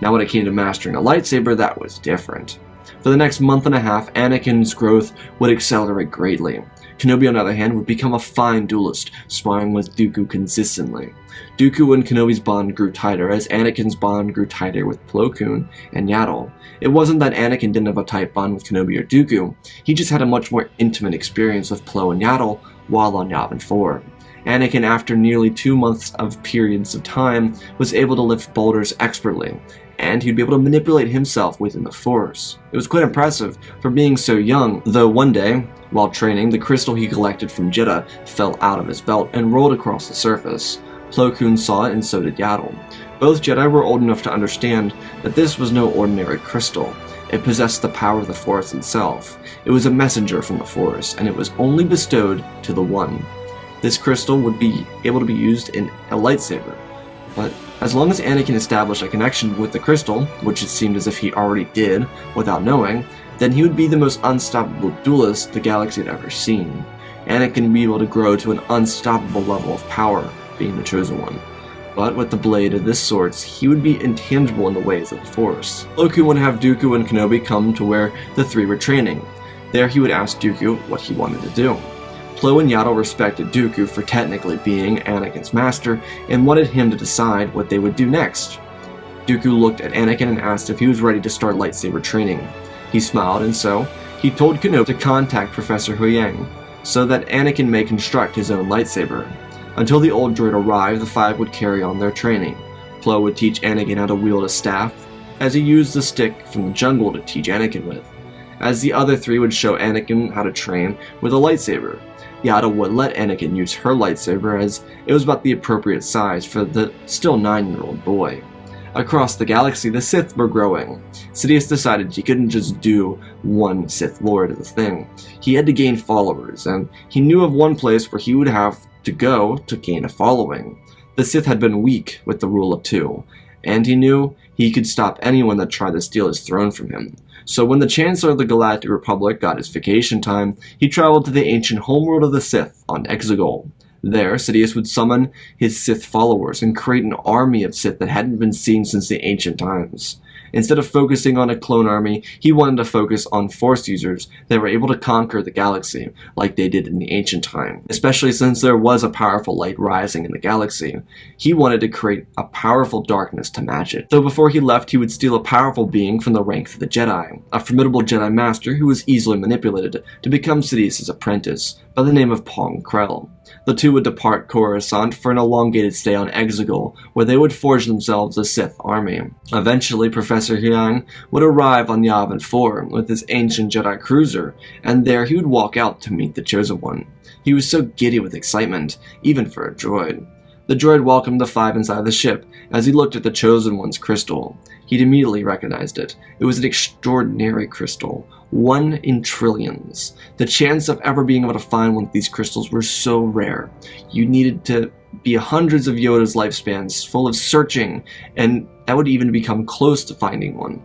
Now when it came to mastering a lightsaber, that was different. For the next month and a half, Anakin's growth would accelerate greatly. Kenobi, on the other hand, would become a fine duelist, sparring with Dooku consistently. Dooku and Kenobi's bond grew tighter as Anakin's bond grew tighter with Plo Koon and Yaddle. It wasn't that Anakin didn't have a tight bond with Kenobi or Dooku, he just had a much more intimate experience with Plo and Yaddle while on Yavin 4. Anakin, after nearly 2 months of periods of time, was able to lift boulders expertly, and he'd be able to manipulate himself within the Force. It was quite impressive for being so young, though one day, while training, the crystal he collected from Jedha fell out of his belt and rolled across the surface. Plo Koon saw it and so did Yaddle. Both Jedi were old enough to understand that this was no ordinary crystal. It possessed the power of the Force itself. It was a messenger from the Force, and it was only bestowed to the One. This crystal would be able to be used in a lightsaber, but as long as Anakin established a connection with the crystal, which it seemed as if he already did without knowing, then he would be the most unstoppable duelist the galaxy had ever seen. Anakin would be able to grow to an unstoppable level of power, being the Chosen One. But with the blade of this sort, he would be intangible in the ways of the Force. Plo Koon would have Dooku and Kenobi come to where the three were training. There he would ask Dooku what he wanted to do. Plo and Yaddle respected Dooku for technically being Anakin's master and wanted him to decide what they would do next. Dooku looked at Anakin and asked if he was ready to start lightsaber training. He smiled, and so he told Kenobi to contact Professor Huyang so that Anakin may construct his own lightsaber. Until the old droid arrived, the five would carry on their training. Plo would teach Anakin how to wield a staff, as he used the stick from the jungle to teach Anakin with, as the other three would show Anakin how to train with a lightsaber. Yaddle would let Anakin use her lightsaber as it was about the appropriate size for the still 9-year-old boy. Across the galaxy, the Sith were growing. Sidious decided he couldn't just do one Sith Lord as a thing. He had to gain followers, and he knew of one place where he would have to go to gain a following. The Sith had been weak with the rule of 2, and he knew he could stop anyone that tried to steal his throne from him. So when the Chancellor of the Galactic Republic got his vacation time, he traveled to the ancient homeworld of the Sith on Exegol. There, Sidious would summon his Sith followers and create an army of Sith that hadn't been seen since the ancient times. Instead of focusing on a clone army, he wanted to focus on Force users that were able to conquer the galaxy, like they did in the ancient time. Especially since there was a powerful light rising in the galaxy, he wanted to create a powerful darkness to match it. So before he left, he would steal a powerful being from the ranks of the Jedi, a formidable Jedi Master who was easily manipulated to become Sidious's apprentice, by the name of Pong Krell. The two would depart Coruscant for an elongated stay on Exegol, where they would forge themselves a Sith army. Eventually, Professor Huyang would arrive on Yavin 4 with his ancient Jedi cruiser, and there he would walk out to meet the Chosen One. He was so giddy with excitement, even for a droid. The droid welcomed the five inside the ship as he looked at the Chosen One's crystal. He'd immediately recognized it. It was an extraordinary crystal, 1 in trillions. The chance of ever being able to find one of these crystals were so rare. You needed to be hundreds of Yoda's lifespans full of searching, and that would even become close to finding one.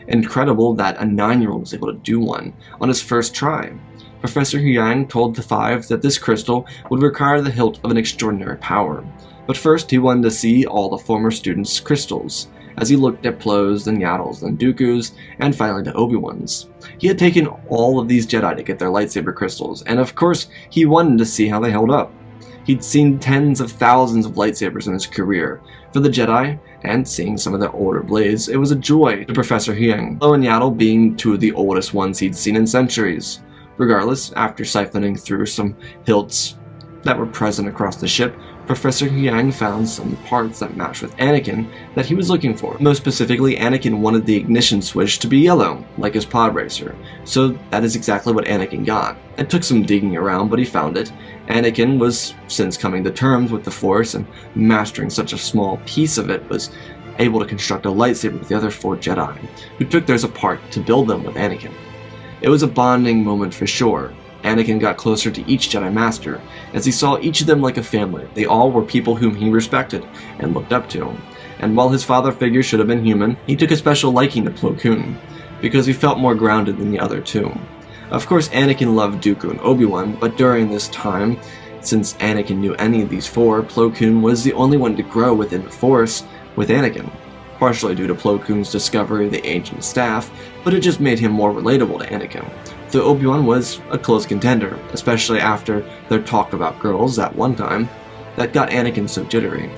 Incredible that a 9-year-old was able to do one on his first try. Professor Huyang told the five that this crystal would require the hilt of an extraordinary power. But first he wanted to see all the former students' crystals, as he looked at Plo's, then Yaddle's, then Dooku's, and finally to Obi-Wan's. He had taken all of these Jedi to get their lightsaber crystals, and of course he wanted to see how they held up. He'd seen tens of thousands of lightsabers in his career. For the Jedi, and seeing some of their older blades, it was a joy to Professor Huyang, Plo and Yaddle being two of the oldest ones he'd seen in centuries. Regardless, after siphoning through some hilts that were present across the ship, Professor Huyang found some parts that matched with Anakin that he was looking for. Most specifically, Anakin wanted the ignition switch to be yellow, like his pod racer, so that is exactly what Anakin got. It took some digging around, but he found it. Anakin was, since coming to terms with the Force and mastering such a small piece of it, was able to construct a lightsaber with the other 4 Jedi, who took theirs apart to build them with Anakin. It was a bonding moment for sure. Anakin got closer to each Jedi Master, as he saw each of them like a family. They all were people whom he respected and looked up to. And while his father figure should have been human, he took a special liking to Plo Koon, because he felt more grounded than the other two. Of course, Anakin loved Dooku and Obi-Wan, but during this time, since Anakin knew any of these 4, Plo Koon was the only one to grow within the Force with Anakin. Partially due to Plo Koon's discovery of the ancient staff, but it just made him more relatable to Anakin. Though Obi-Wan was a close contender, especially after their talk about girls at one time, that got Anakin so jittery.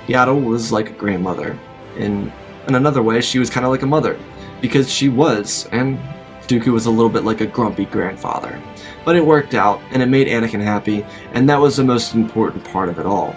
Yaddle was like a grandmother. In another way, she was kind of like a mother, because she was, and Dooku was a little bit like a grumpy grandfather. But it worked out, and it made Anakin happy, and that was the most important part of it all.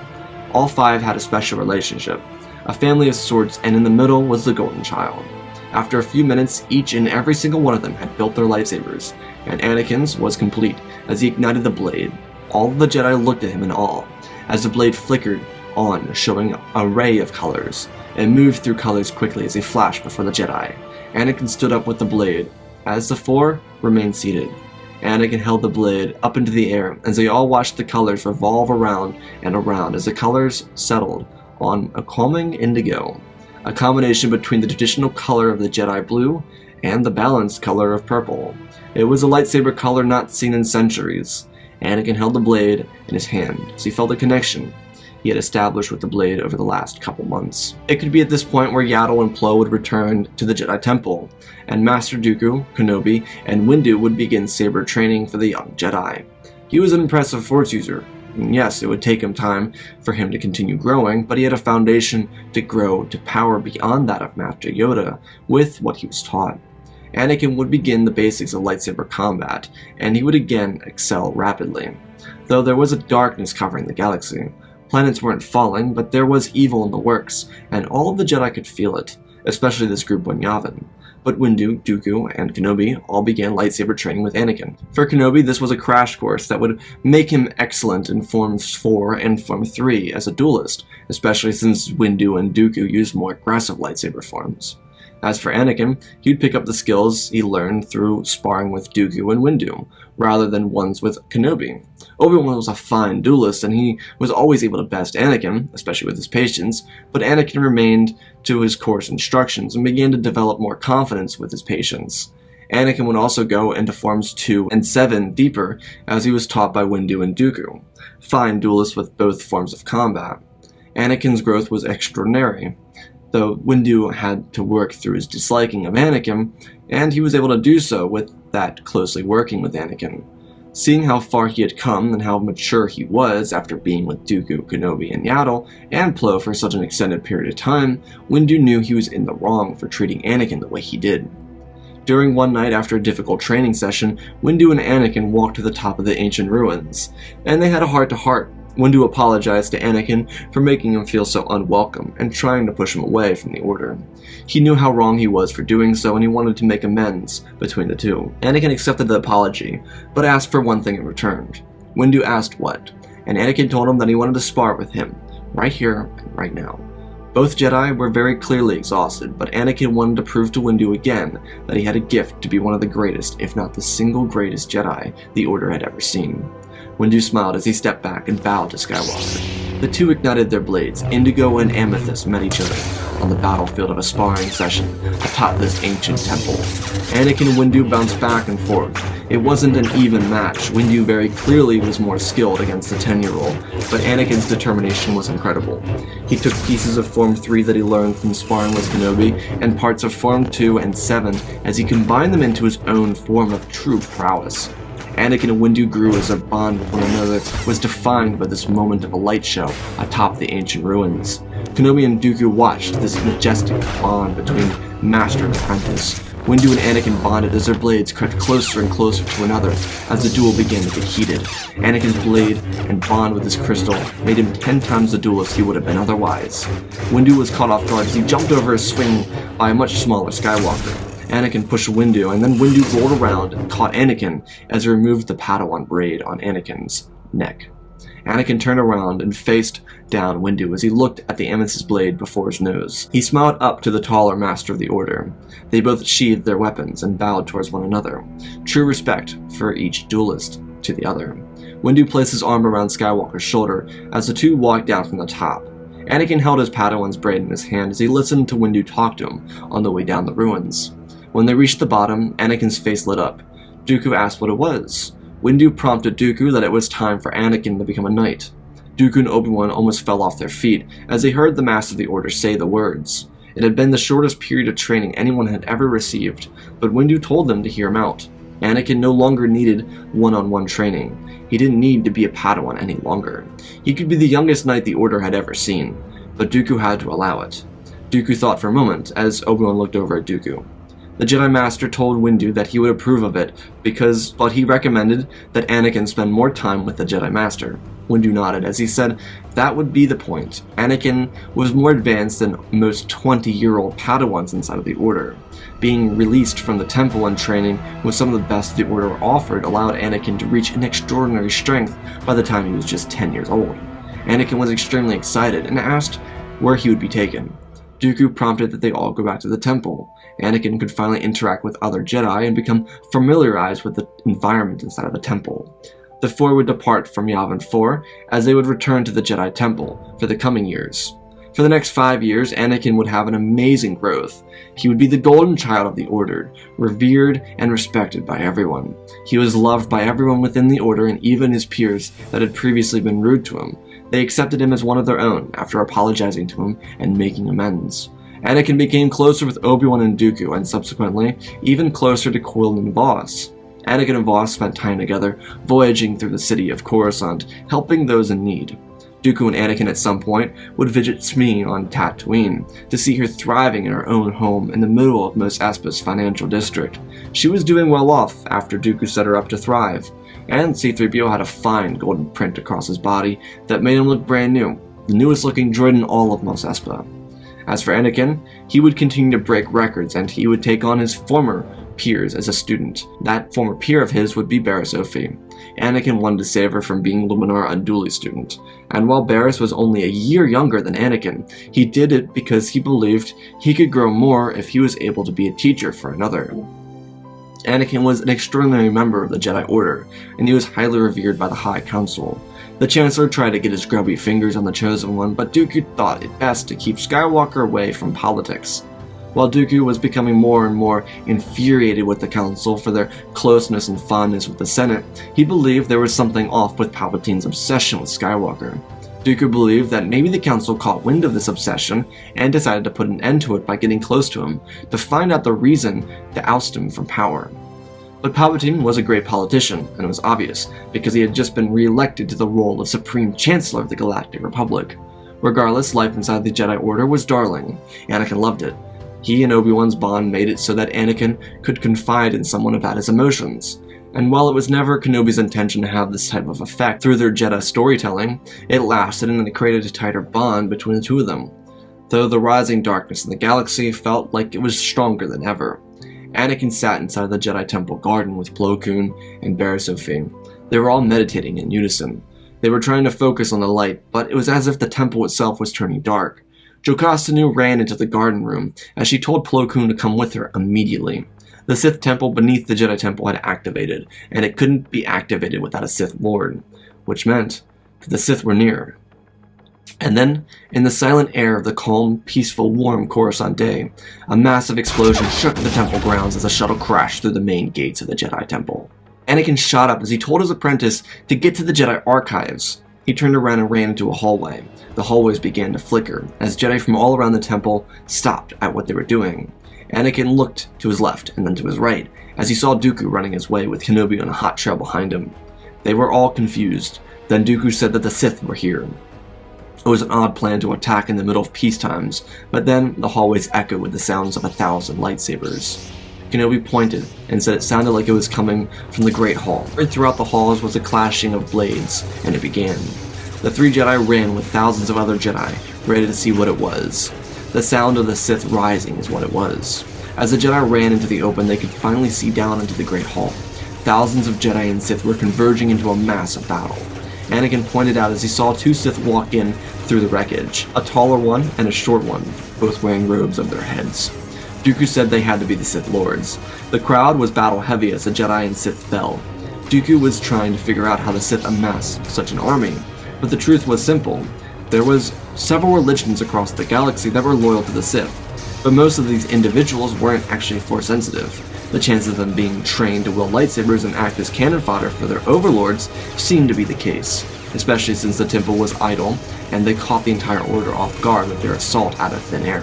All 5 had a special relationship, a family of sorts, and in the middle was the Golden Child. After a few minutes, each and every single one of them had built their lightsabers, and Anakin's was complete as he ignited the blade. All of the Jedi looked at him in awe, as the blade flickered on, showing an array of colors, and moved through colors quickly as they flashed before the Jedi. Anakin stood up with the blade, as the 4 remained seated. Anakin held the blade up into the air as they all watched the colors revolve around and around as the colors settled on a calming indigo, a combination between the traditional color of the Jedi blue and the balanced color of purple. It was a lightsaber color not seen in centuries. Anakin held the blade in his hand as he felt a connection. he had established with the blade over the last couple months. It could be at this point where Yaddle and Plo would return to the Jedi Temple, and Master Dooku, Kenobi, and Windu would begin saber training for the young Jedi. He was an impressive Force user. And yes, it would take him time for him to continue growing, but he had a foundation to grow to power beyond that of Master Yoda with what he was taught. Anakin would begin the basics of lightsaber combat, and he would again excel rapidly. Though there was a darkness covering the galaxy, planets weren't falling, but there was evil in the works, and all of the Jedi could feel it, especially this group on Yavin. But Windu, Dooku, and Kenobi all began lightsaber training with Anakin. For Kenobi, this was a crash course that would make him excellent in Forms 4 and Form 3 as a duelist, especially since Windu and Dooku used more aggressive lightsaber forms. As for Anakin, he'd pick up the skills he learned through sparring with Dooku and Windu, rather than ones with Kenobi. Obi-Wan was a fine duelist, and he was always able to best Anakin, especially with his patience, but Anakin remained to his course instructions and began to develop more confidence with his patience. Anakin would also go into Forms 2 and 7 deeper, as he was taught by Windu and Dooku, fine duelists with both forms of combat. Anakin's growth was extraordinary, though Windu had to work through his disliking of Anakin, and he was able to do so with that closely working with Anakin. Seeing how far he had come and how mature he was after being with Dooku, Kenobi, and Yaddle, and Plo for such an extended period of time, Windu knew he was in the wrong for treating Anakin the way he did. During one night after a difficult training session, Windu and Anakin walked to the top of the ancient ruins, and they had a heart-to-heart. Windu apologized to Anakin for making him feel so unwelcome and trying to push him away from the Order. He knew how wrong he was for doing so, and he wanted to make amends between the two. Anakin accepted the apology, but asked for one thing in return. Windu asked what, and Anakin told him that he wanted to spar with him, right here and right now. Both Jedi were very clearly exhausted, but Anakin wanted to prove to Windu again that he had a gift to be one of the greatest, if not the single greatest Jedi the Order had ever seen. Windu smiled as he stepped back and bowed to Skywalker. The two ignited their blades. Indigo and Amethyst met each other on the battlefield of a sparring session atop this ancient temple. Anakin and Windu bounced back and forth. It wasn't an even match. Windu very clearly was more skilled against the 10-year-old, but Anakin's determination was incredible. He took pieces of Form 3 that he learned from sparring with Kenobi and parts of Form 2 and 7 as he combined them into his own form of true prowess. Anakin and Windu grew as their bond with one another was defined by this moment of a light show atop the ancient ruins. Kenobi and Dooku watched this majestic bond between master and apprentice. Windu and Anakin bonded as their blades crept closer and closer to another as the duel began to get heated. Anakin's blade and bond with his crystal made him 10 times the duelist he would have been otherwise. Windu was caught off guard as he jumped over a swing by a much smaller Skywalker. Anakin pushed Windu, and then Windu rolled around and caught Anakin as he removed the Padawan braid on Anakin's neck. Anakin turned around and faced down Windu as he looked at the amethyst blade before his nose. He smiled up to the taller Master of the Order. They both sheathed their weapons and bowed towards one another. True respect for each duelist to the other. Windu placed his arm around Skywalker's shoulder as the two walked down from the top. Anakin held his Padawan's braid in his hand as he listened to Windu talk to him on the way down the ruins. When they reached the bottom, Anakin's face lit up. Dooku asked what it was. Windu prompted Dooku that it was time for Anakin to become a knight. Dooku and Obi-Wan almost fell off their feet as they heard the Master of the Order say the words. It had been the shortest period of training anyone had ever received, but Windu told them to hear him out. Anakin no longer needed one-on-one training. He didn't need to be a Padawan any longer. He could be the youngest knight the Order had ever seen, but Dooku had to allow it. Dooku thought for a moment as Obi-Wan looked over at Dooku. The Jedi Master told Windu that he would approve of it but he recommended that Anakin spend more time with the Jedi Master. Windu nodded as he said that would be the point. Anakin was more advanced than most 20-year-old Padawans inside of the Order. Being released from the temple and training with some of the best the Order offered allowed Anakin to reach an extraordinary strength by the time he was just 10 years old. Anakin was extremely excited and asked where he would be taken. Dooku prompted that they all go back to the temple. Anakin could finally interact with other Jedi and become familiarized with the environment inside of the temple. The four would depart from Yavin 4 as they would return to the Jedi Temple for the coming years. For the next 5 years, Anakin would have an amazing growth. He would be the golden child of the Order, revered and respected by everyone. He was loved by everyone within the Order and even his peers that had previously been rude to him. They accepted him as one of their own after apologizing to him and making amends. Anakin became closer with Obi-Wan and Dooku, and subsequently, even closer to Quill and Voss. Anakin and Voss spent time together, voyaging through the city of Coruscant, helping those in need. Dooku and Anakin at some point would visit Shmi on Tatooine to see her thriving in her own home in the middle of Mos Espa's financial district. She was doing well off after Dooku set her up to thrive, and C-3PO had a fine golden print across his body that made him look brand new, the newest looking droid in all of Mos Espa. As for Anakin, he would continue to break records, and he would take on his former peers as a student. That former peer of his would be Barriss Offee. Anakin wanted to save her from being Luminara Unduli's student, and while Barriss was only a year younger than Anakin, he did it because he believed he could grow more if he was able to be a teacher for another. Anakin was an extraordinary member of the Jedi Order, and he was highly revered by the High Council. The Chancellor tried to get his grubby fingers on the Chosen One, but Dooku thought it best to keep Skywalker away from politics. While Dooku was becoming more and more infuriated with the Council for their closeness and fondness with the Senate, he believed there was something off with Palpatine's obsession with Skywalker. Dooku believed that maybe the Council caught wind of this obsession and decided to put an end to it by getting close to him, to find out the reason to oust him from power. But Palpatine was a great politician, and it was obvious, because he had just been re-elected to the role of Supreme Chancellor of the Galactic Republic. Regardless, life inside the Jedi Order was darling. Anakin loved it. He and Obi-Wan's bond made it so that Anakin could confide in someone about his emotions. And while it was never Kenobi's intention to have this type of effect through their Jedi storytelling, it lasted and it created a tighter bond between the two of them. Though the rising darkness in the galaxy felt like it was stronger than ever. Anakin sat inside the Jedi Temple garden with Plo Koon and Barriss Offee. They were all meditating in unison. They were trying to focus on the light, but it was as if the temple itself was turning dark. Jocasta Nu ran into the garden room as she told Plo Koon to come with her immediately. The Sith Temple beneath the Jedi Temple had activated, and it couldn't be activated without a Sith Lord, which meant that the Sith were near. And then, in the silent air of the calm, peaceful, warm Coruscant day, a massive explosion shook the temple grounds as a shuttle crashed through the main gates of the Jedi Temple. Anakin shot up as he told his apprentice to get to the Jedi Archives. He turned around and ran into a hallway. The hallways began to flicker, as Jedi from all around the temple stopped at what they were doing. Anakin looked to his left and then to his right, as he saw Dooku running his way with Kenobi on a hot trail behind him. They were all confused. Then Dooku said that the Sith were here. It was an odd plan to attack in the middle of peace times, but then the hallways echoed with the sounds of 1,000 lightsabers. Kenobi pointed and said it sounded like it was coming from the Great Hall. Right throughout the halls was a clashing of blades, and it began. The three Jedi ran with thousands of other Jedi, ready to see what it was. The sound of the Sith rising is what it was. As the Jedi ran into the open, they could finally see down into the Great Hall. Thousands of Jedi and Sith were converging into a massive battle. Anakin pointed out as he saw two Sith walk in through the wreckage, a taller one and a short one, both wearing robes over their heads. Dooku said they had to be the Sith Lords. The crowd was battle heavy as the Jedi and Sith fell. Dooku was trying to figure out how the Sith amassed such an army, but the truth was simple. There was several religions across the galaxy that were loyal to the Sith, but most of these individuals weren't actually Force sensitive. The chances of them being trained to wield lightsabers and act as cannon fodder for their overlords seemed to be the case, especially since the temple was idle and they caught the entire order off guard with their assault out of thin air.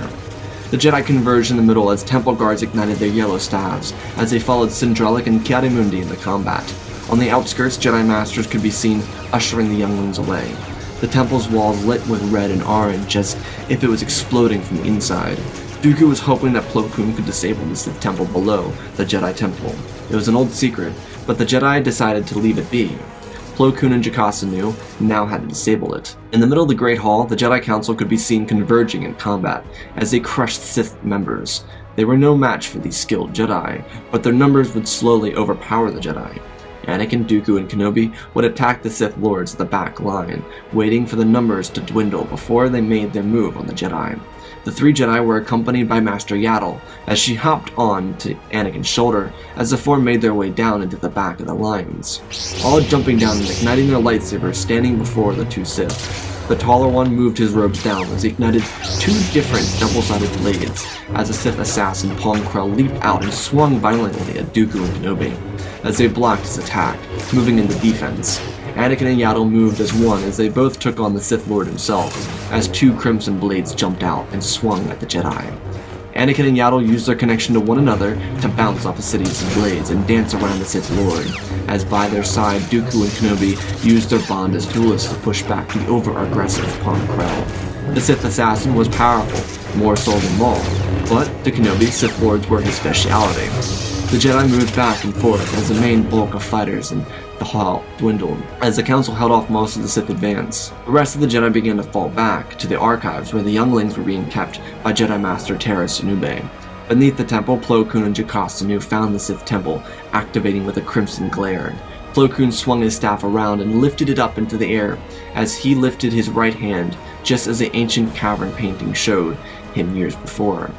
The Jedi converged in the middle as temple guards ignited their yellow staves as they followed Sindralik and Ki-Adi-Mundi in the combat. On the outskirts, Jedi Masters could be seen ushering the younglings away. The temple's walls lit with red and orange as if it was exploding from the inside. Dooku was hoping that Plo Koon could disable the Sith Temple below the Jedi Temple. It was an old secret, but the Jedi decided to leave it be. Plo Koon and Jocasta Nu now had to disable it. In the middle of the Great Hall, the Jedi Council could be seen converging in combat as they crushed Sith members. They were no match for these skilled Jedi, but their numbers would slowly overpower the Jedi. Anakin, Dooku, and Kenobi would attack the Sith Lords at the back line, waiting for the numbers to dwindle before they made their move on the Jedi. The three Jedi were accompanied by Master Yaddle as she hopped on to Anakin's shoulder as the four made their way down into the back of the lines, all jumping down and igniting their lightsabers standing before the two Sith. The taller one moved his robes down as he ignited two different double-sided blades as the Sith assassin Pong Krell leaped out and swung violently at Dooku and Kenobi as they blocked his attack, moving into defense. Anakin and Yaddle moved as one as they both took on the Sith Lord himself, as two crimson blades jumped out and swung at the Jedi. Anakin and Yaddle used their connection to one another to bounce off of Sidious' blades and dance around the Sith Lord, as by their side Dooku and Kenobi used their bond as duelists to push back the over-aggressive Pong Krell. The Sith assassin was powerful, more so than Maul, but to Kenobi, Sith Lords were his speciality. The Jedi moved back and forth as the main bulk of fighters in the hall dwindled, as the Council held off most of the Sith advance. The rest of the Jedi began to fall back to the archives where the younglings were being kept by Jedi Master Terrace Nube. Beneath the temple, Plo Koon and Jocasta Nu found the Sith temple, activating with a crimson glare. Plo Koon swung his staff around and lifted it up into the air as he lifted his right hand, just as the ancient cavern painting showed him years before.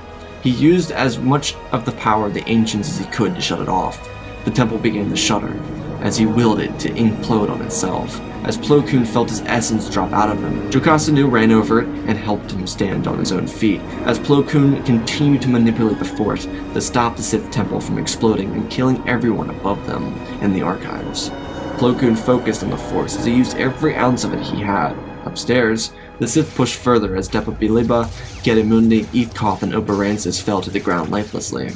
He used as much of the power of the ancients as he could to shut it off. The temple began to shudder, as he willed it to implode on itself. As Plo Koon felt his essence drop out of him, Jocasta Nu ran over it and helped him stand on his own feet, as Plo Koon continued to manipulate the Force to stop the Sith temple from exploding and killing everyone above them in the archives. Plo Koon focused on the Force as he used every ounce of it he had. Upstairs, the Sith pushed further as Depa Billaba, Gedimundi, Eathcoth, and Oberances fell to the ground lifelessly.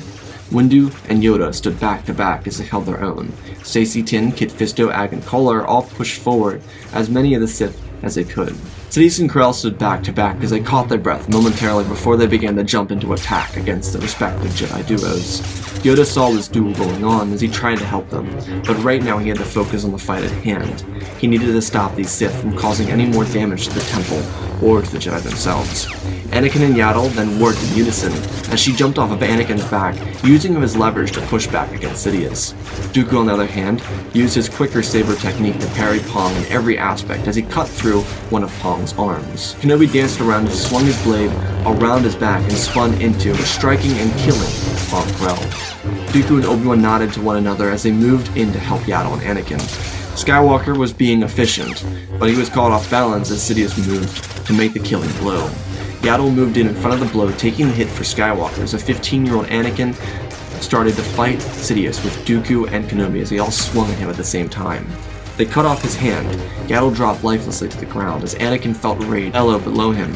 Windu and Yoda stood back to back as they held their own. Stacy Tin, Kit Fisto, Ag, and Kolar all pushed forward as many of the Sith as they could. Sidious and Krell stood back to back as they caught their breath momentarily before they began to jump into attack against the respective Jedi duos. Yoda saw this duel going on as he tried to help them, but right now he had to focus on the fight at hand. He needed to stop these Sith from causing any more damage to the temple or to the Jedi themselves. Anakin and Yaddle then worked in unison as she jumped off of Anakin's back, using him as leverage to push back against Sidious. Dooku, on the other hand, used his quicker saber technique to parry Pong in every aspect as he cut through one of Pong's arms. Kenobi danced around and swung his blade around his back and spun into, striking and killing Pong Krell. Dooku and Obi-Wan nodded to one another as they moved in to help Yaddle and Anakin. Skywalker was being efficient, but he was caught off balance as Sidious moved to make the killing blow. Yaddle moved in front of the blow, taking the hit for Skywalker as a 15-year-old Anakin started to fight Sidious with Dooku and Kenobi as they all swung at him at the same time. They cut off his hand. Yaddle dropped lifelessly to the ground as Anakin felt rage bellow below him,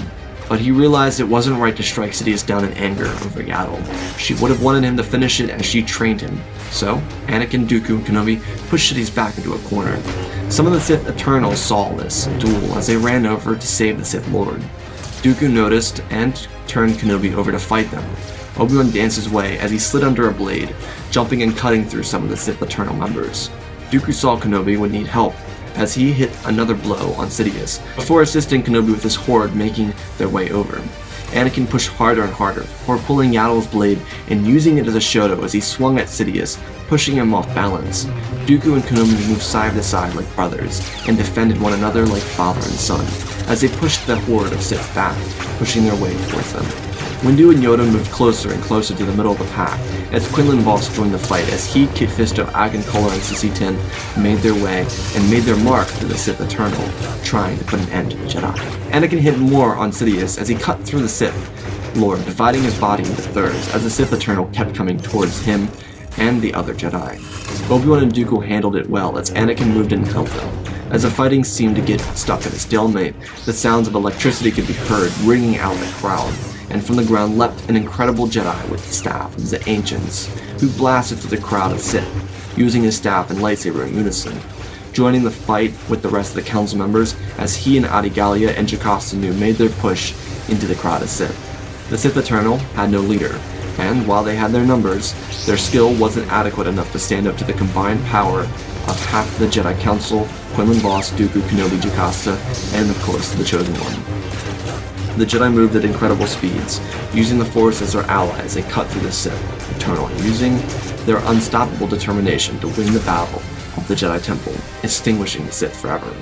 but he realized it wasn't right to strike Sidious down in anger over Yaddle. She would have wanted him to finish it as she trained him. So, Anakin, Dooku, and Kenobi pushed Sidious back into a corner. Some of the Sith Eternals saw this duel as they ran over to save the Sith Lord. Dooku noticed and turned Kenobi over to fight them. Obi-Wan danced his way as he slid under a blade, jumping and cutting through some of the Sith Eternal members. Dooku saw Kenobi would need help as he hit another blow on Sidious, before assisting Kenobi with his horde making their way over. Anakin pushed harder and harder, before pulling Yaddle's blade and using it as a shoto as he swung at Sidious, pushing him off balance. Dooku and Kenobi moved side to side like brothers, and defended one another like father and son, as they pushed the horde of Sith back, pushing their way towards them. Windu and Yoda moved closer and closer to the middle of the pack, as Quinlan Vos joined the fight as he, Kit Fisto, Ag, and Kolar, and Sissy Tin made their way and made their mark through the Sith Eternal, trying to put an end to the Jedi. Anakin hit more on Sidious as he cut through the Sith Lord, dividing his body into thirds as the Sith Eternal kept coming towards him and the other Jedi. Obi-Wan and Dooku handled it well as Anakin moved in and helped them. As the fighting seemed to get stuck at a stalemate, the sounds of electricity could be heard ringing out the crowd, and from the ground leapt an incredible Jedi with the staff of the Ancients, who blasted through the crowd of Sith, using his staff and lightsaber in unison, joining the fight with the rest of the council members as he and Adi Gallia and Jocasta Nu made their push into the crowd of Sith. The Sith Eternal had no leader, and while they had their numbers, their skill wasn't adequate enough to stand up to the combined power of half the Jedi Council, Quinlan Vos, Dooku, Kenobi, Jocasta, and of course the Chosen One. The Jedi moved at incredible speeds, using the Force as their ally as they cut through the Sith Eternal, using their unstoppable determination to win the battle of the Jedi Temple, extinguishing the Sith forever.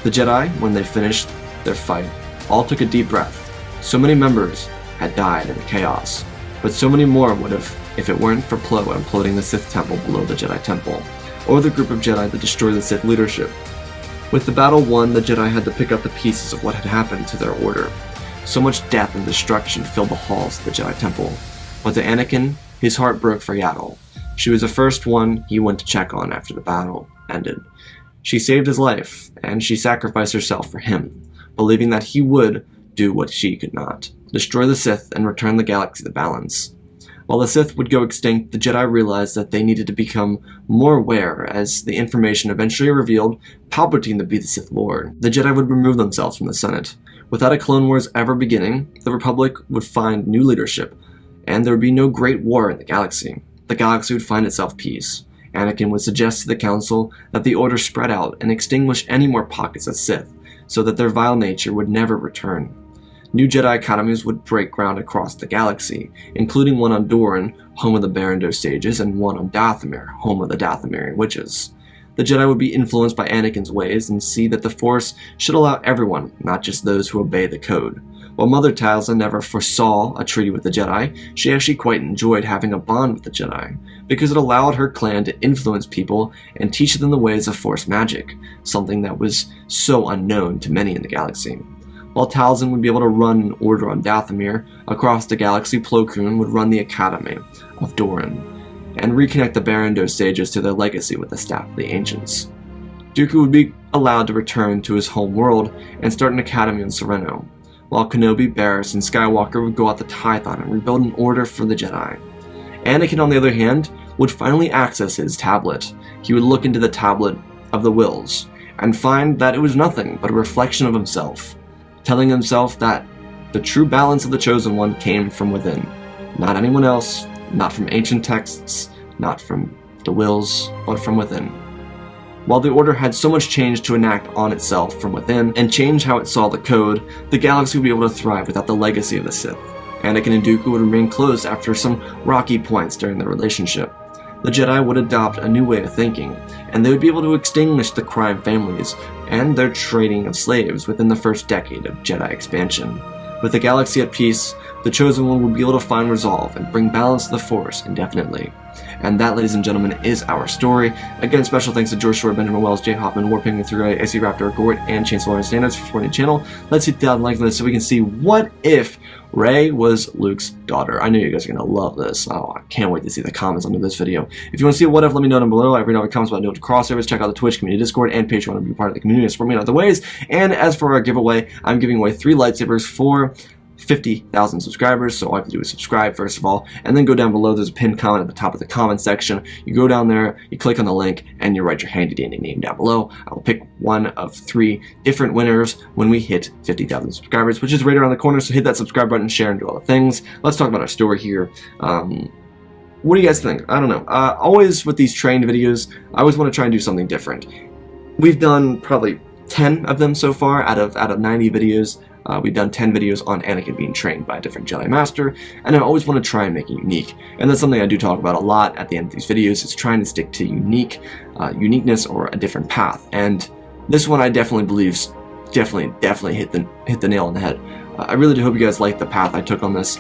The Jedi, when they finished their fight, all took a deep breath. So many members had died in the chaos, but so many more would have if it weren't for Plo imploding the Sith Temple below the Jedi Temple, or the group of Jedi that destroyed the Sith leadership. With the battle won, the Jedi had to pick up the pieces of what had happened to their order. So much death and destruction filled the halls of the Jedi Temple. But to Anakin, his heart broke for Yaddle. She was the first one he went to check on after the battle ended. She saved his life, and she sacrificed herself for him, believing that he would do what she could not: destroy the Sith and return the galaxy to balance. While the Sith would go extinct, the Jedi realized that they needed to become more aware, as the information eventually revealed Palpatine to be the Sith Lord. The Jedi would remove themselves from the Senate. Without a Clone Wars ever beginning, the Republic would find new leadership, and there would be no great war in the galaxy. The galaxy would find itself peace. Anakin would suggest to the Council that the Order spread out and extinguish any more pockets of Sith, so that their vile nature would never return. New Jedi academies would break ground across the galaxy, including one on Doran, home of the Barrando Sages, and one on Dathomir, home of the Dathomirian Witches. The Jedi would be influenced by Anakin's ways and see that the Force should allow everyone, not just those who obey the code. While Mother Talzin never foresaw a treaty with the Jedi, she actually quite enjoyed having a bond with the Jedi, because it allowed her clan to influence people and teach them the ways of Force magic, something that was so unknown to many in the galaxy. While Talzin would be able to run an order on Dathomir, across the galaxy Plo Koon would run the Academy of Doran, and reconnect the Barrando Sages to their legacy with the Staff of the Ancients. Dooku would be allowed to return to his home world and start an academy in Sereno, while Kenobi, Barriss, and Skywalker would go out to Tython and rebuild an order for the Jedi. Anakin, on the other hand, would finally access his tablet. He would look into the tablet of the wills, and find that it was nothing but a reflection of himself, telling himself that the true balance of the Chosen One came from within, not anyone else, not from ancient texts, not from the wills, but from within. While the Order had so much change to enact on itself from within, and change how it saw the code, the galaxy would be able to thrive without the legacy of the Sith. Anakin and Dooku would remain close after some rocky points during their relationship. The Jedi would adopt a new way of thinking, and they would be able to extinguish the crime families and their trading of slaves within the first decade of Jedi expansion. With the galaxy at peace, the Chosen One would be able to find resolve and bring balance to the Force indefinitely. And that, ladies and gentlemen, is our story. Again, special thanks to George Short, Benjamin Wells, Jay Hoffman, Warping Through AC Raptor, Gort, and Chancellor Lawrence Standards for supporting the channel. Let's hit that like this so we can see what if Rey was Luke's daughter. I know you guys are going to love this. Oh, I can't wait to see the comments under this video. If you want to see what if, let me know down below. I read all the comments about no crossovers. Check out the Twitch community, Discord, and Patreon to be part of the community and support me in other ways. And as for our giveaway, I'm giving away 3 lightsabers for 50,000 subscribers, so all I have to do is subscribe first of all, and then go down below. There's a pinned comment at the top of the comment section. You go down there, you click on the link, and you write your handy dandy name down below. I will pick one of 3 different winners when we hit 50,000 subscribers, which is right around the corner, so hit that subscribe button, share, and do all the things. Let's talk about our story here. What do you guys think? I don't know. Always with these trained videos, I always want to try and do something different. We've done probably 10 of them so far out of 90 videos. We've done 10 videos on Anakin being trained by a different Jedi Master, and I always want to try and make it unique. And that's something I do talk about a lot at the end of these videos, is trying to stick to uniqueness or a different path. And this one I definitely believe definitely hit the nail on the head. I really do hope you guys like the path I took on this.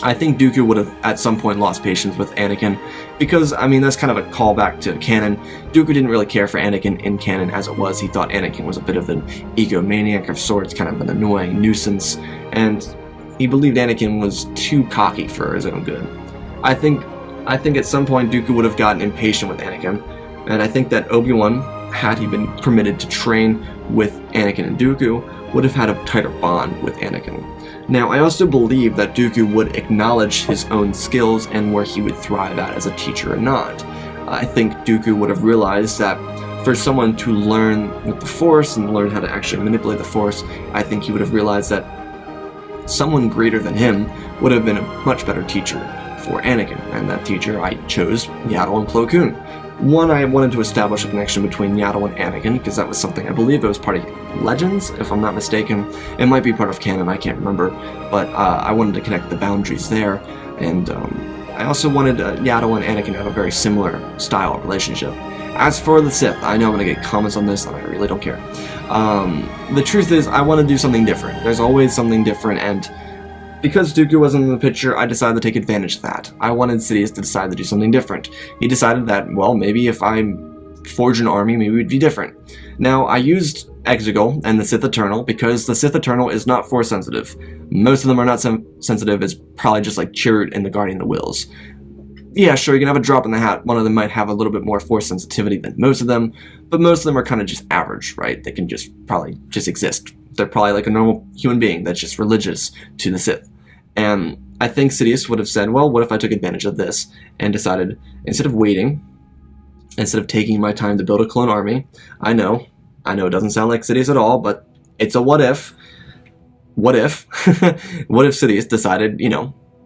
I think Dooku would have at some point lost patience with Anakin, because, I mean, that's kind of a callback to canon. Dooku didn't really care for Anakin in canon as it was. He thought Anakin was a bit of an egomaniac of sorts, kind of an annoying nuisance, and he believed Anakin was too cocky for his own good. I think at some point Dooku would have gotten impatient with Anakin, and I think that Obi-Wan, had he been permitted to train with Anakin and Dooku, would have had a tighter bond with Anakin. Now, I also believe that Dooku would acknowledge his own skills and where he would thrive at as a teacher or not. I think Dooku would have realized that for someone to learn with the Force and learn how to actually manipulate the Force, I think he would have realized that someone greater than him would have been a much better teacher for Anakin, and that teacher I chose Yaddle and Plo Koon. One, I wanted to establish a connection between Yaddle and Anakin, because that was something I believe it was part of Legends, if I'm not mistaken. It might be part of canon, I can't remember, but I wanted to connect the boundaries there, and I also wanted Yaddle and Anakin to have a very similar style of relationship. As for the Sith, I know I'm going to get comments on this, and I really don't care. The truth is, I want to do something different. There's always something different, and because Dooku wasn't in the picture, I decided to take advantage of that. I wanted Sidious to decide to do something different. He decided that, well, maybe if I forge an army, maybe it would be different. Now, I used Exegol and the Sith Eternal because the Sith Eternal is not Force sensitive. Most of them are not sensitive. It's probably just like Chirrut and the Guardian of the Wills. yeah, sure, you can have a drop in the hat. One of them might have a little bit more force sensitivity than most of them, but most of them are kind of just average, right? They can just probably just exist. They're probably like a normal human being that's just religious to the Sith. And I think Sidious would have said, well, what if I took advantage of this and decided, instead of waiting, instead of taking my time to build a clone army, I know it doesn't sound like Sidious at all, but it's a what if. What if? What if Sidious decided,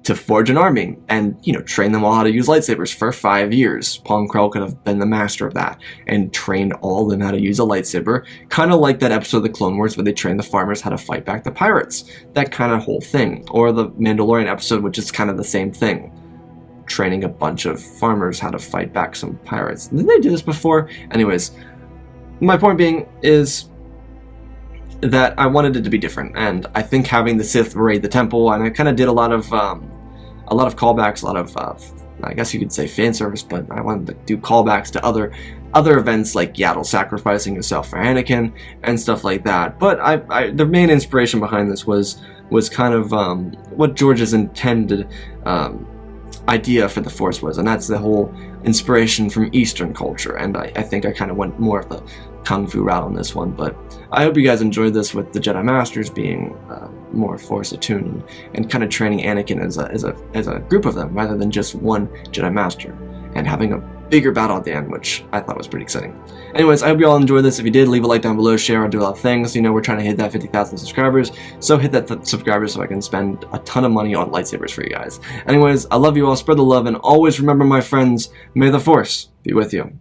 to forge an army and, train them all how to use lightsabers for 5 years? Palm Krell could have been the master of that and trained all of them how to use a lightsaber, kind of like that episode of the Clone Wars where they trained the farmers how to fight back the pirates. That kind of whole thing. Or the Mandalorian episode, which is kind of the same thing. Training a bunch of farmers how to fight back some pirates. Didn't they do this before? Anyways, my point being is that I wanted it to be different, and I think having the Sith raid the temple, and I kind of did a lot of callbacks, a lot of I guess you could say fan service, but I wanted to do callbacks to other events like Yaddle sacrificing himself for Anakin and stuff like that. But the main inspiration behind this was kind of what George's intended idea for the Force was, and that's the whole inspiration from Eastern culture. And I think I kind of went more of the Kung Fu route on this one, but I hope you guys enjoyed this with the Jedi Masters being more Force attuned and kind of training Anakin as a group of them rather than just one Jedi Master, and having a bigger battle at the end, which I thought was pretty exciting. Anyways, I hope you all enjoyed this. If you did, leave a like down below, share, or do a lot of things. We're trying to hit that 50,000 subscribers, so hit that subscribers so I can spend a ton of money on lightsabers for you guys. Anyways, I love you all, spread the love, and always remember, my friends, may the Force be with you.